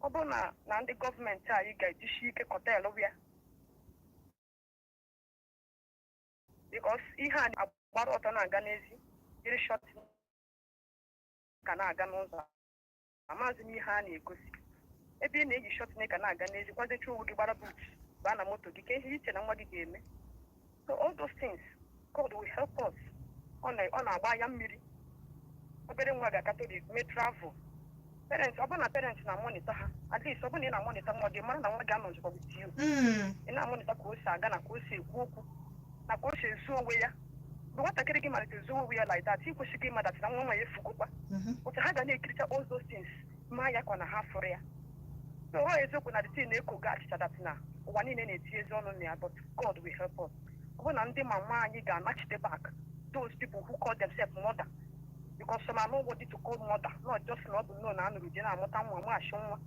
Ọ bụrụ na ndị gọọmenti anyị ga-ejisi ike kọtelụ ya, because ihe a agbara ọtọ na-aga n'ezi, jiri shọt ka na-aga n'ụzọ, amaghịzi m ihe a na-egosi. Ebe ị na-eji shọt ka na-aga n'ezi, kwadecha uwe gị gbara but baa na moto gị, ka ihe iche na nwa gị ga-eme. So all those things, God will help us. Ọ na-agba anya mmiri. Obere nwa ga-akatọlik mee travel. Parents, ọ bụrụ na parents na-amonita ha, at least ọ bụrụ na ị na-amonita nwa gị, mara na nwa gị anọ nzukọ with you. Ị na-amonita ka o si aga na ka o si ekwu okwu na ka o si ezu onwe ya. Mgbe nwatakịrị gị malite ezu onwe ya like that, ị kwesịghị ịmadatị na nwa ya efugokwa. Otu ha ga na-ekiricha all those things, maa ya kwa na ha fụrụ ya. So ọ eziokwu na dịtị na-eko ga achịcha datị na ụwa niile na-eti ezi ọnụ na ya, but God will help us. Ọ bụ na ndị mama anyị ga-anachite back those people who call themselves mother, because some are not worthy to call mother, not just na ọ bụ nno na anụrụ di na-amụta nwa mwaghachi nwa,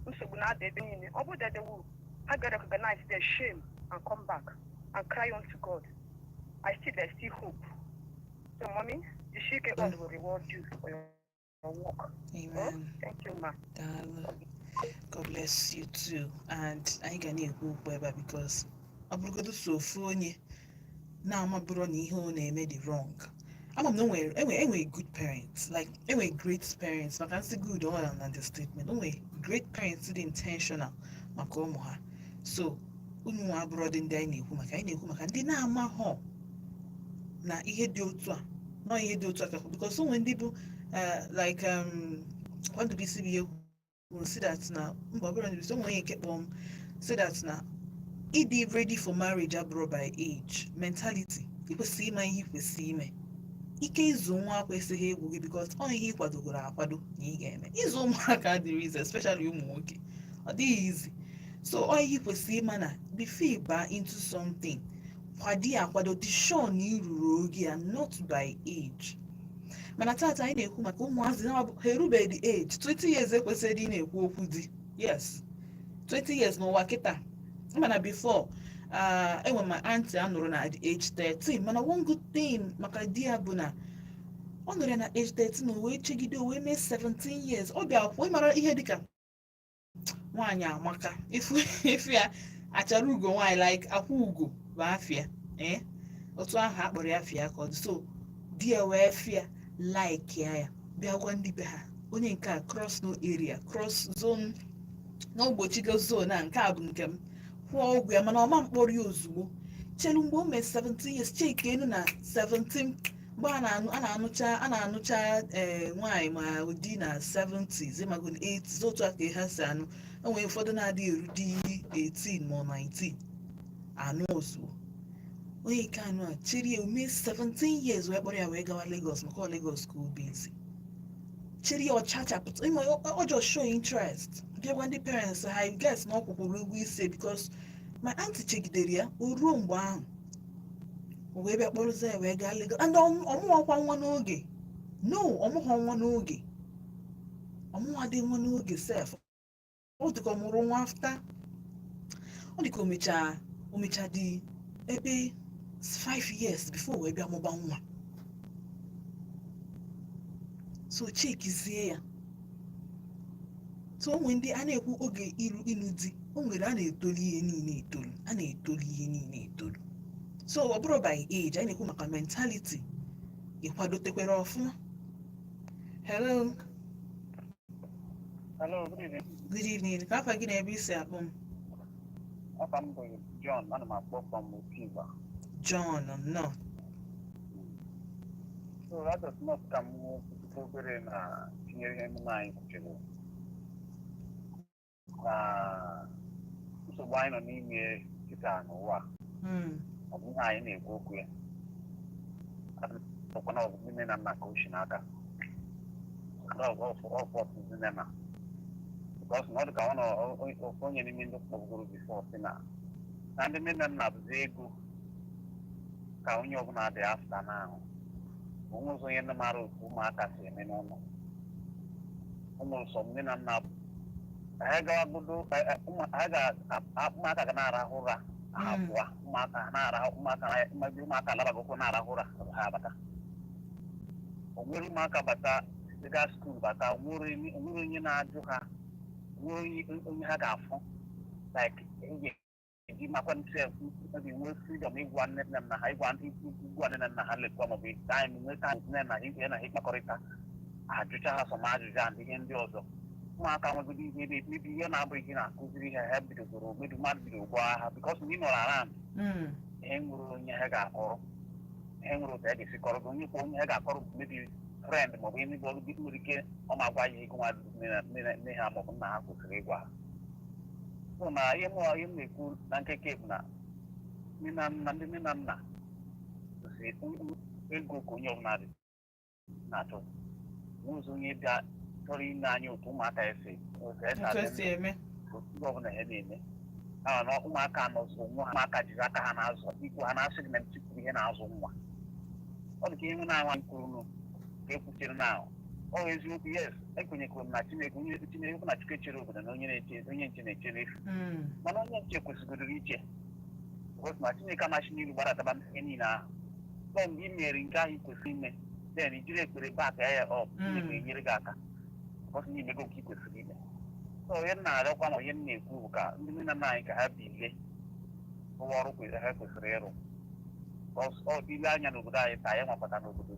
nsogbu na-ada ebe niile. Ọ bụ that they will recognize their shame and come back and cry unto God. There's still hope. So mommy, the Shike God will reward you for your work. Amen. Thank you, ma. God bless you too. And anyị ga na-ekwu okwu ebe because ọ bụrụgodu so ofu onye na-amabụrụ na ihe ọ na-eme dị wrong. Ama m na enwe good parents, like enwe great parents, maka nsị good ọ na understatement. Enwe great parents dị intentional maka ụmụ ha. So unu nwa abụrụ dị ndị anyị na-ekwu maka ndị na-amahọ na ihe dị otu a, nọ ihe dị otu a, because onwe ndị bụ like what do we see will see that na onye nke kpọm say that na ịdị ready for marriage abụrụ by age mentality. Ikwesị ịma ihe ikwesị ime. Ike ịzụ nwa akwesịghị egwu gị because ọ ihe ịkwadogoro akwado na ị ga-eme. Ịzụ ụmụaka adịrị easy, especially ụmụ nwoke, ọ dịghị easy. So ọ ihe ikwesị ịma na before you buy into something, kwadi akwado dị sure na iruru oge ya, not by age. Mana tata anyị na-ekwu maka ụmụazị ha erubeghị age 20 years ekwesịrị ị na-ekwu okwu di. Yes, 20 years n'ụwa kịta. Mana before enwe my auntie anụrụ na age 13, mana one good thing maka di ya bụ na ọ nụrụ ya na age 13 o wee chegide o wee mee 17 years. Ọ bịa kwụ ịmara ihe dịka nwaanyị amaka ifu ya achara ugo nwaanyị like akwa ugo bụ afịa otu ahụ akpọrọ ya afịa ka ọ dị. So di ya wee fịa like ya bịa gwa ndị be ha onye nke a cross no area, cross zone na ogbochigo zone a, nke a bụ nke m, kwụọ ụgwọ ya. Mana ọma mkpọrọ ya ozugbo chelu mgbe o mee 17 years cheki enu na 17 mgbe a na-anụcha nwaanyị ma ụdị na 70s ịmago 80s, otu aka ha si anụ. Enwere ụfọdụ na-adịghị eru di 18 ma 19 anụ osu onye ike anụ a chiri ya ume 17 years wee kpọrọ ya wee gawa Lagos maka Lagos school base chiri ya ọchachapụta ịma ọ just show interest bịagwa ndị parents ha I guess na ọ kwụkwụrụ ụgwọ ise because my auntie chegidere ya o ruo mgbe ahụ o wee bịa kpọrọzie ya wee gaa Lagos and ọmụwakwa nwa n'oge no ọmụghọ nwa n'oge ọmụnwa dị nwa n'oge sef ọ dịka ọ mụrụ nwa after ọ dịka o mecha dị ebe 5 years before wee bịa mụba nwa so chekizie ya so onwe ndị a na-ekwu oge ịlụ di o nwere a na-etolu ihe niile etolu so ọ bụrụ by age a na-ekwu maka mentality ịkwadotekwere ọfụma. Hello. Hello, good evening. Good evening. Ka afa gị na ebe isi akpọ m? Afa m bụ John, ana m akpọ from Okiva. John, no. So that does not come obere na tinyere ihe emume anyị kwuchiri. Na nsogbu anyị nọ n'ime kịta n'ụwa. Ọ bụ ihe anyị na-ekwu okwu ya. Ọkwa na ọ bụ nne na nna ka o si n'aka. Ọfọtụzi nne na. Because na ọ dị ka onye n'ime ndị kpọgoro bifọ si na ndị nne na nna bụzi ego ka onye ọbụla dị afta n'ahụ. Onwe ụzọ onye mara otu ụmụaka si eme n'ụlọ. Ụmụ sọ nne na nna ụmụaka ga na-arahụ ụra abụọ ụmụaka alabagokwu na-arahụ ụra ha abata. O nwere ụmụaka bata gaa skuul bata onwere onye na-ajụ ha onye ha ga-afụ like eji makwa obi nwee freedom ịgwa nne na nna ha ịgwa nne na nna ha lekwa maọbụ taịm nwee taịm nne na ihe na ịkpakọrịta ajụcha ha sọma ajụjụ and ihe ndị ọzọ ụmụaka nwegodo ihe mebi ihe na-abụghị na-akụziri ihe ha bidogoro medu mmadụ bido gwa ha bikos mgbe ị nọrọ around ihe nwere onye ha ga-akọrọ ihe nwere otu ha ga-esi kọrọ gị onye kwa onye ha ga-akọrọ mebi friend maọbụ ihe ndị ọrụ nwere ike ọ ma-agwa ya ego nwa nne ha maọbụ nna ha kwesịrị ịgwa ha so na ihe m na-ekwu na nkeke bụ na ndị nne na nna ego ka onye ọbụla dị na-achọ n'ụzọ onye bịa chọrọ ime anya otu ụmụaka esi eme otu ọbụla ha na-eme a na ụmụaka nọzụ nwa ha ụmụaka jiri aka ha na-azụ ikwu ha na-asị gị na ntikwuru ihe na-azụ nwa ọ dị ka ihe na-anwa nkwuru ka ekwuchere na ọ eziokwu yes ekwenyekwuru m na Chineke bụ na Chukwu echere obodo na onye nche na-echere efu mana onye nche kwesịgodoro iche na Chineke amachi n'ilu gbadataba ihe niile ahụ nọ mgbe ị mere nke ahụ kwesịrị ime then ijiri ekpere baka ya ọ Chineke enyere gị aka bọsụ n'ime ego nke ị kwesịrị ime so onye m na-arịọkwa ma ihe m na-ekwu bụ ka ndị nne na nna anyị ka ha bilie rụwa ọrụ ha kwesịrị ịrụ ọ ile anya n'obodo anyị ka anyị nwakọta n'obodo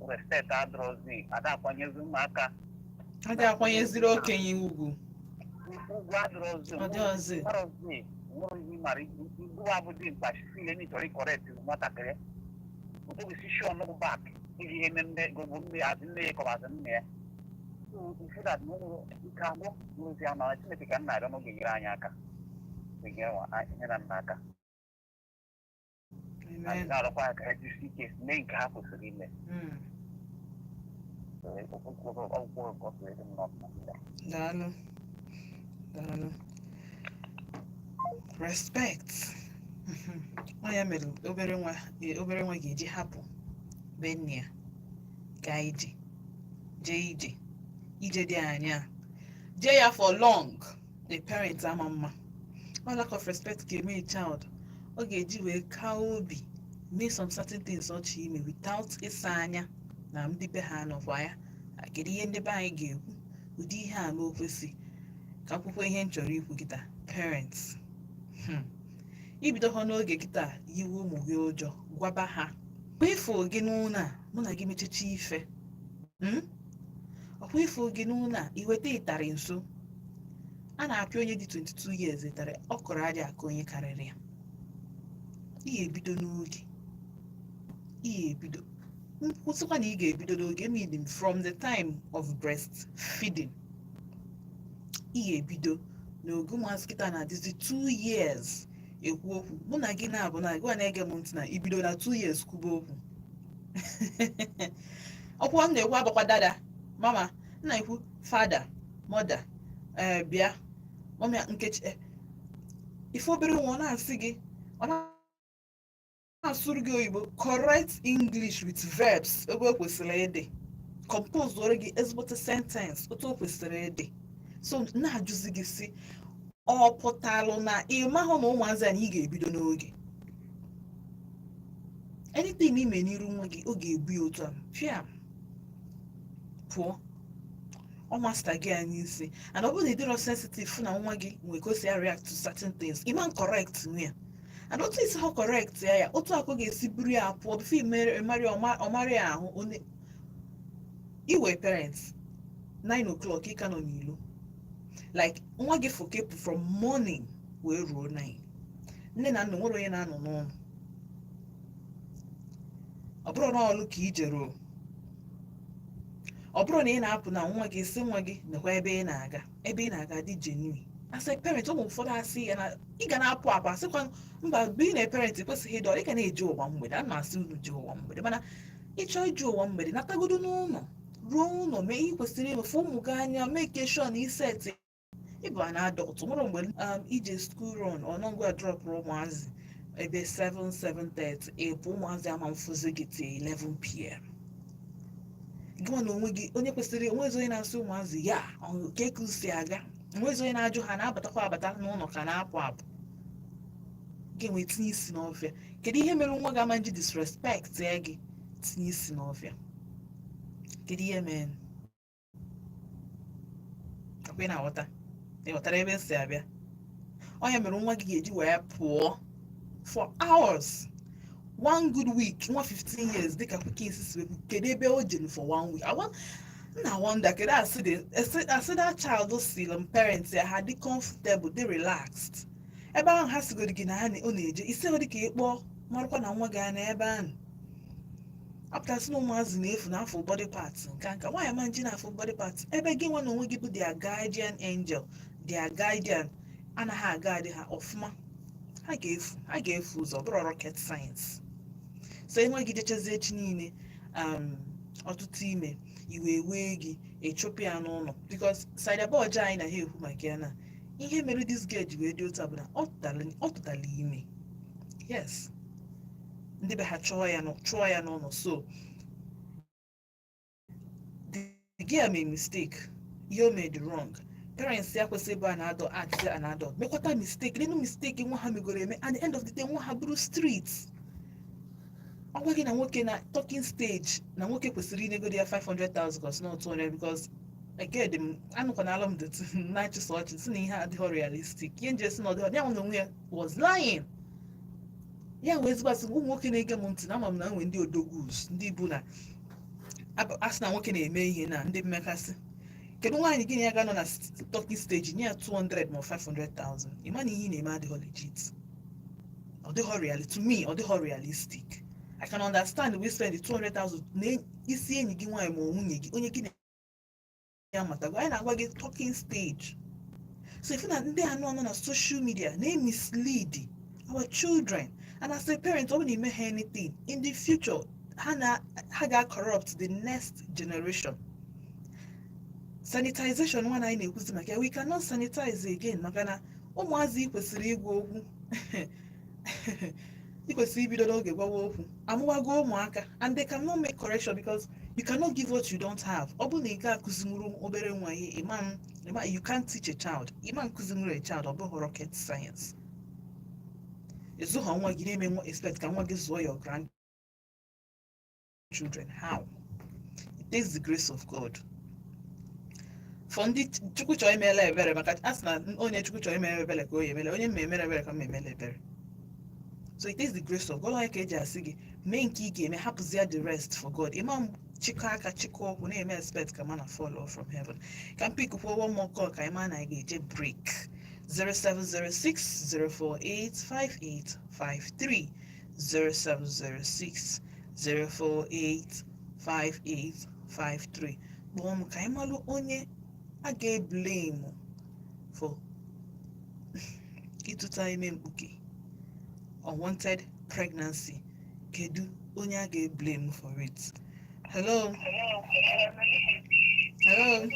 respekt adịrọzi ada akwanyezi ụmụaka ada akwanyeziri okenye ugwu adịrọzi nwere mara igbu abụ dị mkpa sile na ịchọrọ ịkọrekt nwatakịrị otobisi shon bak iji ihe nne gogbo nne adị nne ya kọbazi nne ya ifudat ike agwụ n'ozi ahụ na Chineke ka m na-arịọ n'oge nyere anyị aka ihe na nna aka anyị na-arụkwa ya ka ha jisi ike mee nke ha kwesịrị ime daalụ respect ọ ya mere obere nwa ga-eji hapụ be nne ya gaa jee ije dị anya jee ya for long the parents ama mma ọ lack of respect ga-eme a child ọ ga-eji wee kaa obi mee some certain things ọ chọrọ ime without ịsa anya na ndị be ha nọkwa ya kedu ihe ndị be anyị ga-ekwu ụdị ihe a na okwesị ka akwụkwọ ihe m chọrọ ikwu kịta parents ibido ha n'oge kịta yiwe ụmụ gị ụjọ gwaba ha kwefuo gị n'ụlọ a mụ na gị mechacha ife ọkwa ifo gị n'ụlọ a iweta ịtarị nso a na-apịa onye dị 22 years ịtarị ọ kọrọ adị aka onye karịrị ya ihe ebido n'oge nkwụsịkwa na ị ga-ebido n'oge meaning from the time of breastfeeding ihe ebido na ogu ụmụazị kịta na-adịzi 2 years ekwu okwu. Mụ na gị na-abụ na gwa na-ege m ntị na ibido na 2 years kwuba okwu. Ọkwa m na-ekwu abakwa dada, mama, nna ekwu fada, mother, bịa, mama Nkechi, ife obere nwa ọ na-asị gị, ọ na-asụrụ gị oyibo, correct English with verbs ebe o kwesịrị ịdị, compose ọrụ gị ezigbote sentence otu o kwesịrị ịdị. So na-ajụzi gị si ọ pụtalụ na ịmahụ na ụmụazị anyị ga-ebido n'oge. Anything ime n'iru nwa gị ọ ga-ebu ya otu a pịa pụọ ọ masta gị anyị isi. And ọ bụrụ na ịdịrọ sensitive na nwa gị nwee ka o si react to certain things, ịma correct nwe ya. And otu isi ha correct ya otu akọ ga-esi buru ya pụọ bifo imeri ọmarị ahụ. Onye iwe parents 9 o'clock ị ka nọ n'ilu, like nwa gị fokepụ from morning wee ruo 9. Nne na nna nwere onye na-anọ n'ụlọ, ọ bụrụ na ọlụ ka ijere, ọ bụrụ na ị na-apụ na nwa gị si nwa gị nekwa ebe ị na-aga dị genuine. As a parent, ụmụ ụfọdụ asị ya na ị ga na-apụ apụ asịkwa mba, being a parent kwesịghị ịdọ, ị ga na-eji ụwa mgbede. A na-asị unu ji ụwa mgbede, mana ịchọ iji ụwa mgbede natagodo n'ụlọ, ruo ụlọ, mee ihe kwesịrị ime, fụ ụmụ gị anya, make sure na iseti ịbụ na adult. Nwere mgbe ije school run ọnọngwa drop ụmụazị ebe 7:30 ịpụ, ụmụazị ama mfụzi gị till 11 p.m. Gịnwa na onwe gị onye kwesịrị, onwezi onye na-asị ụmụazị ya ka eke si aga, onwezi onye na-ajụ ha na-abatakwa abata n'ụlọ ka na-apụ apụ. Gị nwee tinye isi n'ọfịa. Kedu ihe mere nwa gị ama nji disrespect ya gị tinye isi n'ọfịa? Kedu ihe mee? Akwa ị na-aghọta? Ịghọtara ebe esi abịa? Onye mere nwa gị ga-eji wee pụọ for hours. One good week, nwa 15 years dịka kwuke isi si wepụ, kedu ebe o jere for 1 week? Na wonder kedu asị that child si parents ya ha dị comfortable, dị relaxed. Ebe ahụ ha sigoro gị na ha ọ na-eje isi ọ dị ka ịkpọ marakwa na nwa gị a na ebe ahụ. Apụtasị na ụmụazị na-efu n'afọ body parts nka nwaanyị ma nji na-afụ body parts ebe gị nwa na onwe gị bụ their guardian angel, their guardian, anaghị aga adị ha ọfụma. Ha ga-efu ụzọ, bụrụ rocket science. So enwe gị jechazie echi niile ọtụtụ ime iwe wee gị echụpụ ya n'ụlọ, because sideboard anyị na ha ekwu maka ya na ihe mere this girl ji wee dị otu a bụ na ọ tụtala ime. Yes, ndị be ha chụọ ya n'ụlọ. So the girl made mistake, you made wrong. Parents ya kwesịrị ịbụ an adult mekwata mistake, lenu mistake nwa ha megoro eme, at the end of the day nwa ha bụrụ street. Ọ gwa gị na nwoke na talking stage na nwoke kwesịrị inyegodi ya 500,000 because not 200, because again anụkwa na alụm na-achịsa ọchị si na ihe adịghị realistic. Ihe nje si na ọdịghị ya nwe na onwe ya was lying. Ya wee zigbasị ụmụ nwoke na-ege m ntị na ama m na nwe ndị odogus ndị bụ na asị na nwoke na-eme ihe na ndị mmekasị. Kedu nwaanyị gị na ya ga-anọ na talking stage nye ya 200 ma 500,000? Ịma na ihe na-eme adịghị legit. Ọ dịghị realistic. To me, ọ dịghị realistic. I can understand we spend the 200,000 na isi enyi gị nwaanyị ma nwunye gị onye gị ya matago. Anyị na-agwa gị talking stage. So if na ndị anụ na social media na-mislead our children, and as a parent, ọ bụrụ na ime anything in the future, ha ga-corrupt the next generation. Sanitization one anyị na-ekwuzi maka ya, we cannot sanitize again maka na ụmụazị kwesịrị ịgwa okwu. Ikwesịrị ibido n'oge gwawa okwu, amụwago ụmụaka, and they cannot make correction because you cannot give what you don't have. Ọ bụrụ na ị ga-akụzinwuru obere nwa ihe, you can't teach a child. Ịma nkụzinwuru a child, ọ bụghị rocket science. Ịzụha nwa gị na-eme nwa expect ka nwa gị zụọ your grandchildren. How? It takes the grace of God. For ndị Chukwu chọọ imele ebere, maka asị na onye Chukwu chọọ imele ebere ka o emele, onye mmemere ebere ka mmemele ebere. So it takes the grace of God. Onye ka eji asị gị mee nke ị ga-eme, hapụzia the rest for God. Ịma chịkọ aka chịkọ okwu na-eme expect ka mana fall off from heaven. Ka m pick kwuo one more call ka ịma na ị ga-eje break. 0706-048-5853 0706-048-5853. Kpọọ m ka anyị malụ onye a ga-eblame for ịtụta ime mkpuke, unwanted pregnancy. Kedu onye a ga-blame for it? Hello? Hello?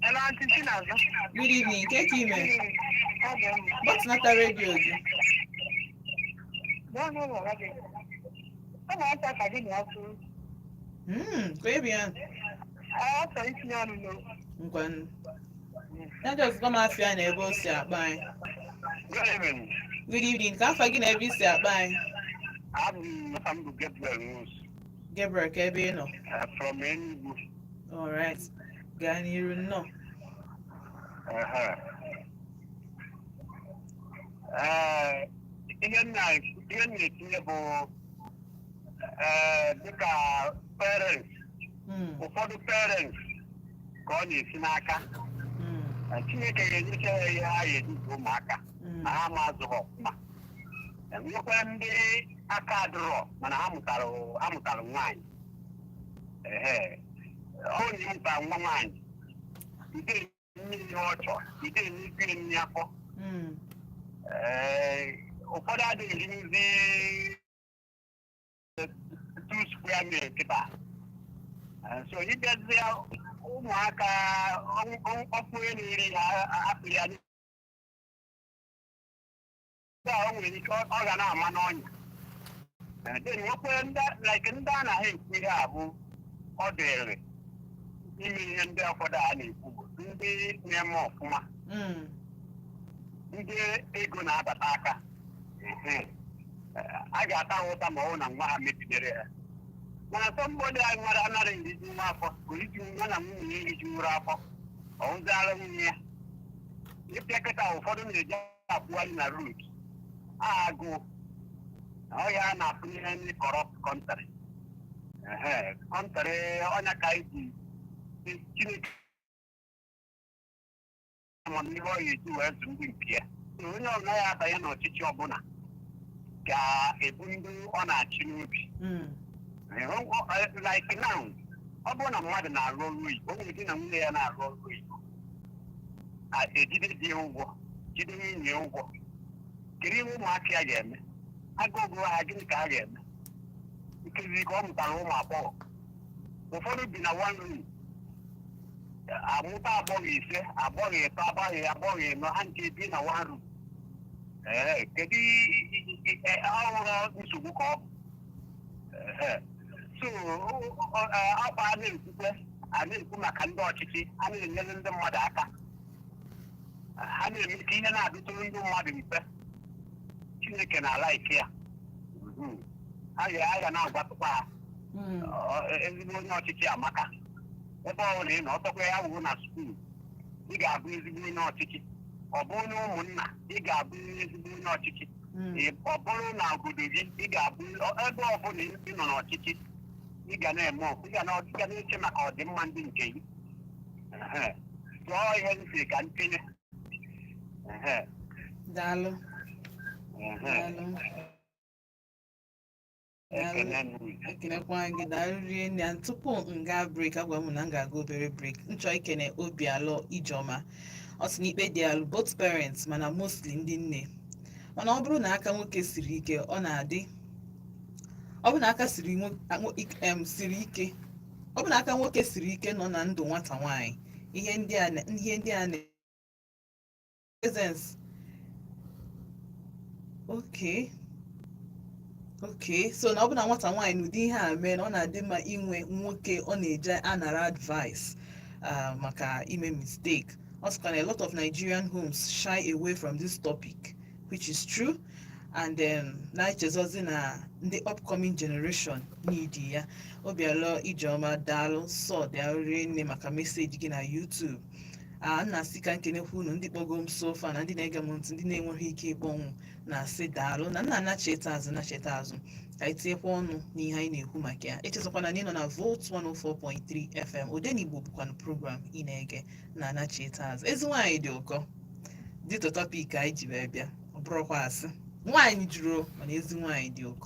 Hello, Auntie Chinaza. Good evening. Kedu Ime? Okay. What's not a radio? No. I want to say that Fabian. I also itinye ọnụ n'okwu. Ngwan. Ya just come afia na ebe o si akpa anyị. Good evening. Good evening. Ka afa gị na ebe i si akpa anyị? I'm Gabriel News. Gabriel, ka ebe ị nọ? From Enugu. All right. Gaa n'iru nnọọ. Ihe na-etinye bụ dịka parents, ụfọdụ parents ka ọ na-esi n'aka. Chineke ga-enyecha ya ihe ha ga-eduzi ụmụaka na ha ma azụghị ọfụma. Nwekwa ndị aka adịrọ mana ha mụtara nwaanyị. Ọ na-emụta nwa nwaanyị, ide mmiri ihe ọ chọrọ, ide n'ibie nri afọ. Ụfọdụ adịghị nzi 2 square meal kịta. So ịbịazie ụmụaka ọkpụ elu iri hapụ ya o nwere ike ọ ga na-ama n'ọnya. Nwekwe ndị a na ha ekwu ihe a bụ ọ dịrị ime ihe ndị ụfọdụ a na-ekwu bụ ndị na-eme ọfụma, ndị ego na-abata aka. A ga-ata ụta ma ọ na nwa ha mebidere ya. Mana sọmbọdụ anyị nwere anaghị eriji nwa afọ, oriji nwa na nwunye ya eriji nwere afọ, ọ hụziala nwunye ya. Ịpịa kịta ụfọdụ na-eji abụghị na rut agụụ ọhịa a na-apụ ihe ndị kọrọpt kọntrị. Kọntrị ọnya ka iji Chineke amamihe ọ ga-eji wee zụ ndị nke ya. Onye ọbụla ya abanye n'ọchịchị ọbụla ga-ebu ndị ọ na-achị n'obi. Like now, ọ bụrụ na mmadụ na-arụ ọrụ oyibo, onye di na nwunye ya na-arụ ọrụ oyibo, ejide di ya ụgwọ, jide nwunye ya ụgwọ, kedu ihe ụmụaka ya ga-eme? Agụgụ ha gịnị ka ha ga-eme? Nkezi ka ọ mụtara ụmụ agbọghọ. Ụfọdụ bi na one room, amụta agbọghọ 5, agbọghọ 3, agbọghọ 4, ha nke bi na one room. Kedu ọhụrụ nsogbu ka ọ bụ? So akwa a na-ekwu maka ndị ọchịchị, a na-enyere ndị mmadụ aka, ha na-eme ka ihe na-adịtụrụ ndị mmadụ mfe. Chineke na-ala ike ya. A ga na-agwatụkwa ha ezigbo onye ọchịchị amaka. Ebe ọ bụla ị nọ, ọtọkwa ya wụ na skuul, ị ga-abụ ezigbo onye ọchịchị. Ọ bụrụ na ụmụnna, ị ga-abụ ezigbo onye ọchịchị. Ọ bụrụ na obodo gị, ị ga-abụ ebe ọ bụla ị nọ n'ọchịchị, ị ga na-eme ọkụ, ị ga na-eche maka ọdịmma ndị nke gị. Tụọ ihe ntị ka ntinye. Daalụ. Ekenekwa gị, daalụ rie nne. Tupu m gaa break, agwa m na m ga-aga obere break. M chọọ ikene Obialọ Ijeọma. Ọ sị na ikpe dị alụ both parents mana mostly ndị nne. Mana ọ bụrụ na aka nwoke siri ike, ọ na-adị. Ọ bụrụ na aka siri ike, ọ bụrụ na aka nwoke siri ike nọ na ndụ nwata nwaanyị, ihe ndị a na presence. Okay, so na ọ bụ na nwata nwaanyị n'ụdị ihe a mee na ọ na-adị mma inwe nwoke ọ na-eje anara advice maka ime mistake. Also, a lot of Nigerian homes shy away from this topic, which is true, and na-echezozi na the upcoming generation need ya. Obialọ Ijeọma, daalụ sọ dịarịrị nne maka meseji gị na YouTube. Na-asị ka nkenekwu unu ndị kpọgo m sofa na ndị na-ege m ntị, ndị na-enweghị ike ịkpọnwụ, na-asị daalụ na nna nacheta azụ ka anyị tinyekwa ọnụ n'ihe anyị na-ekwu maka ya. Echezọkwana na ị nọ na Volt 104.3 FM. Odenigbo bụkwanụ program ị na-ege na anacheta azụ. Ezi nwaanyị dị ụkọ dịtụ tọpik anyị ji wee bịa, ọ bụrụkwa asị nwaanyị jụrụ mana ezi nwaanyị dị ụkọ.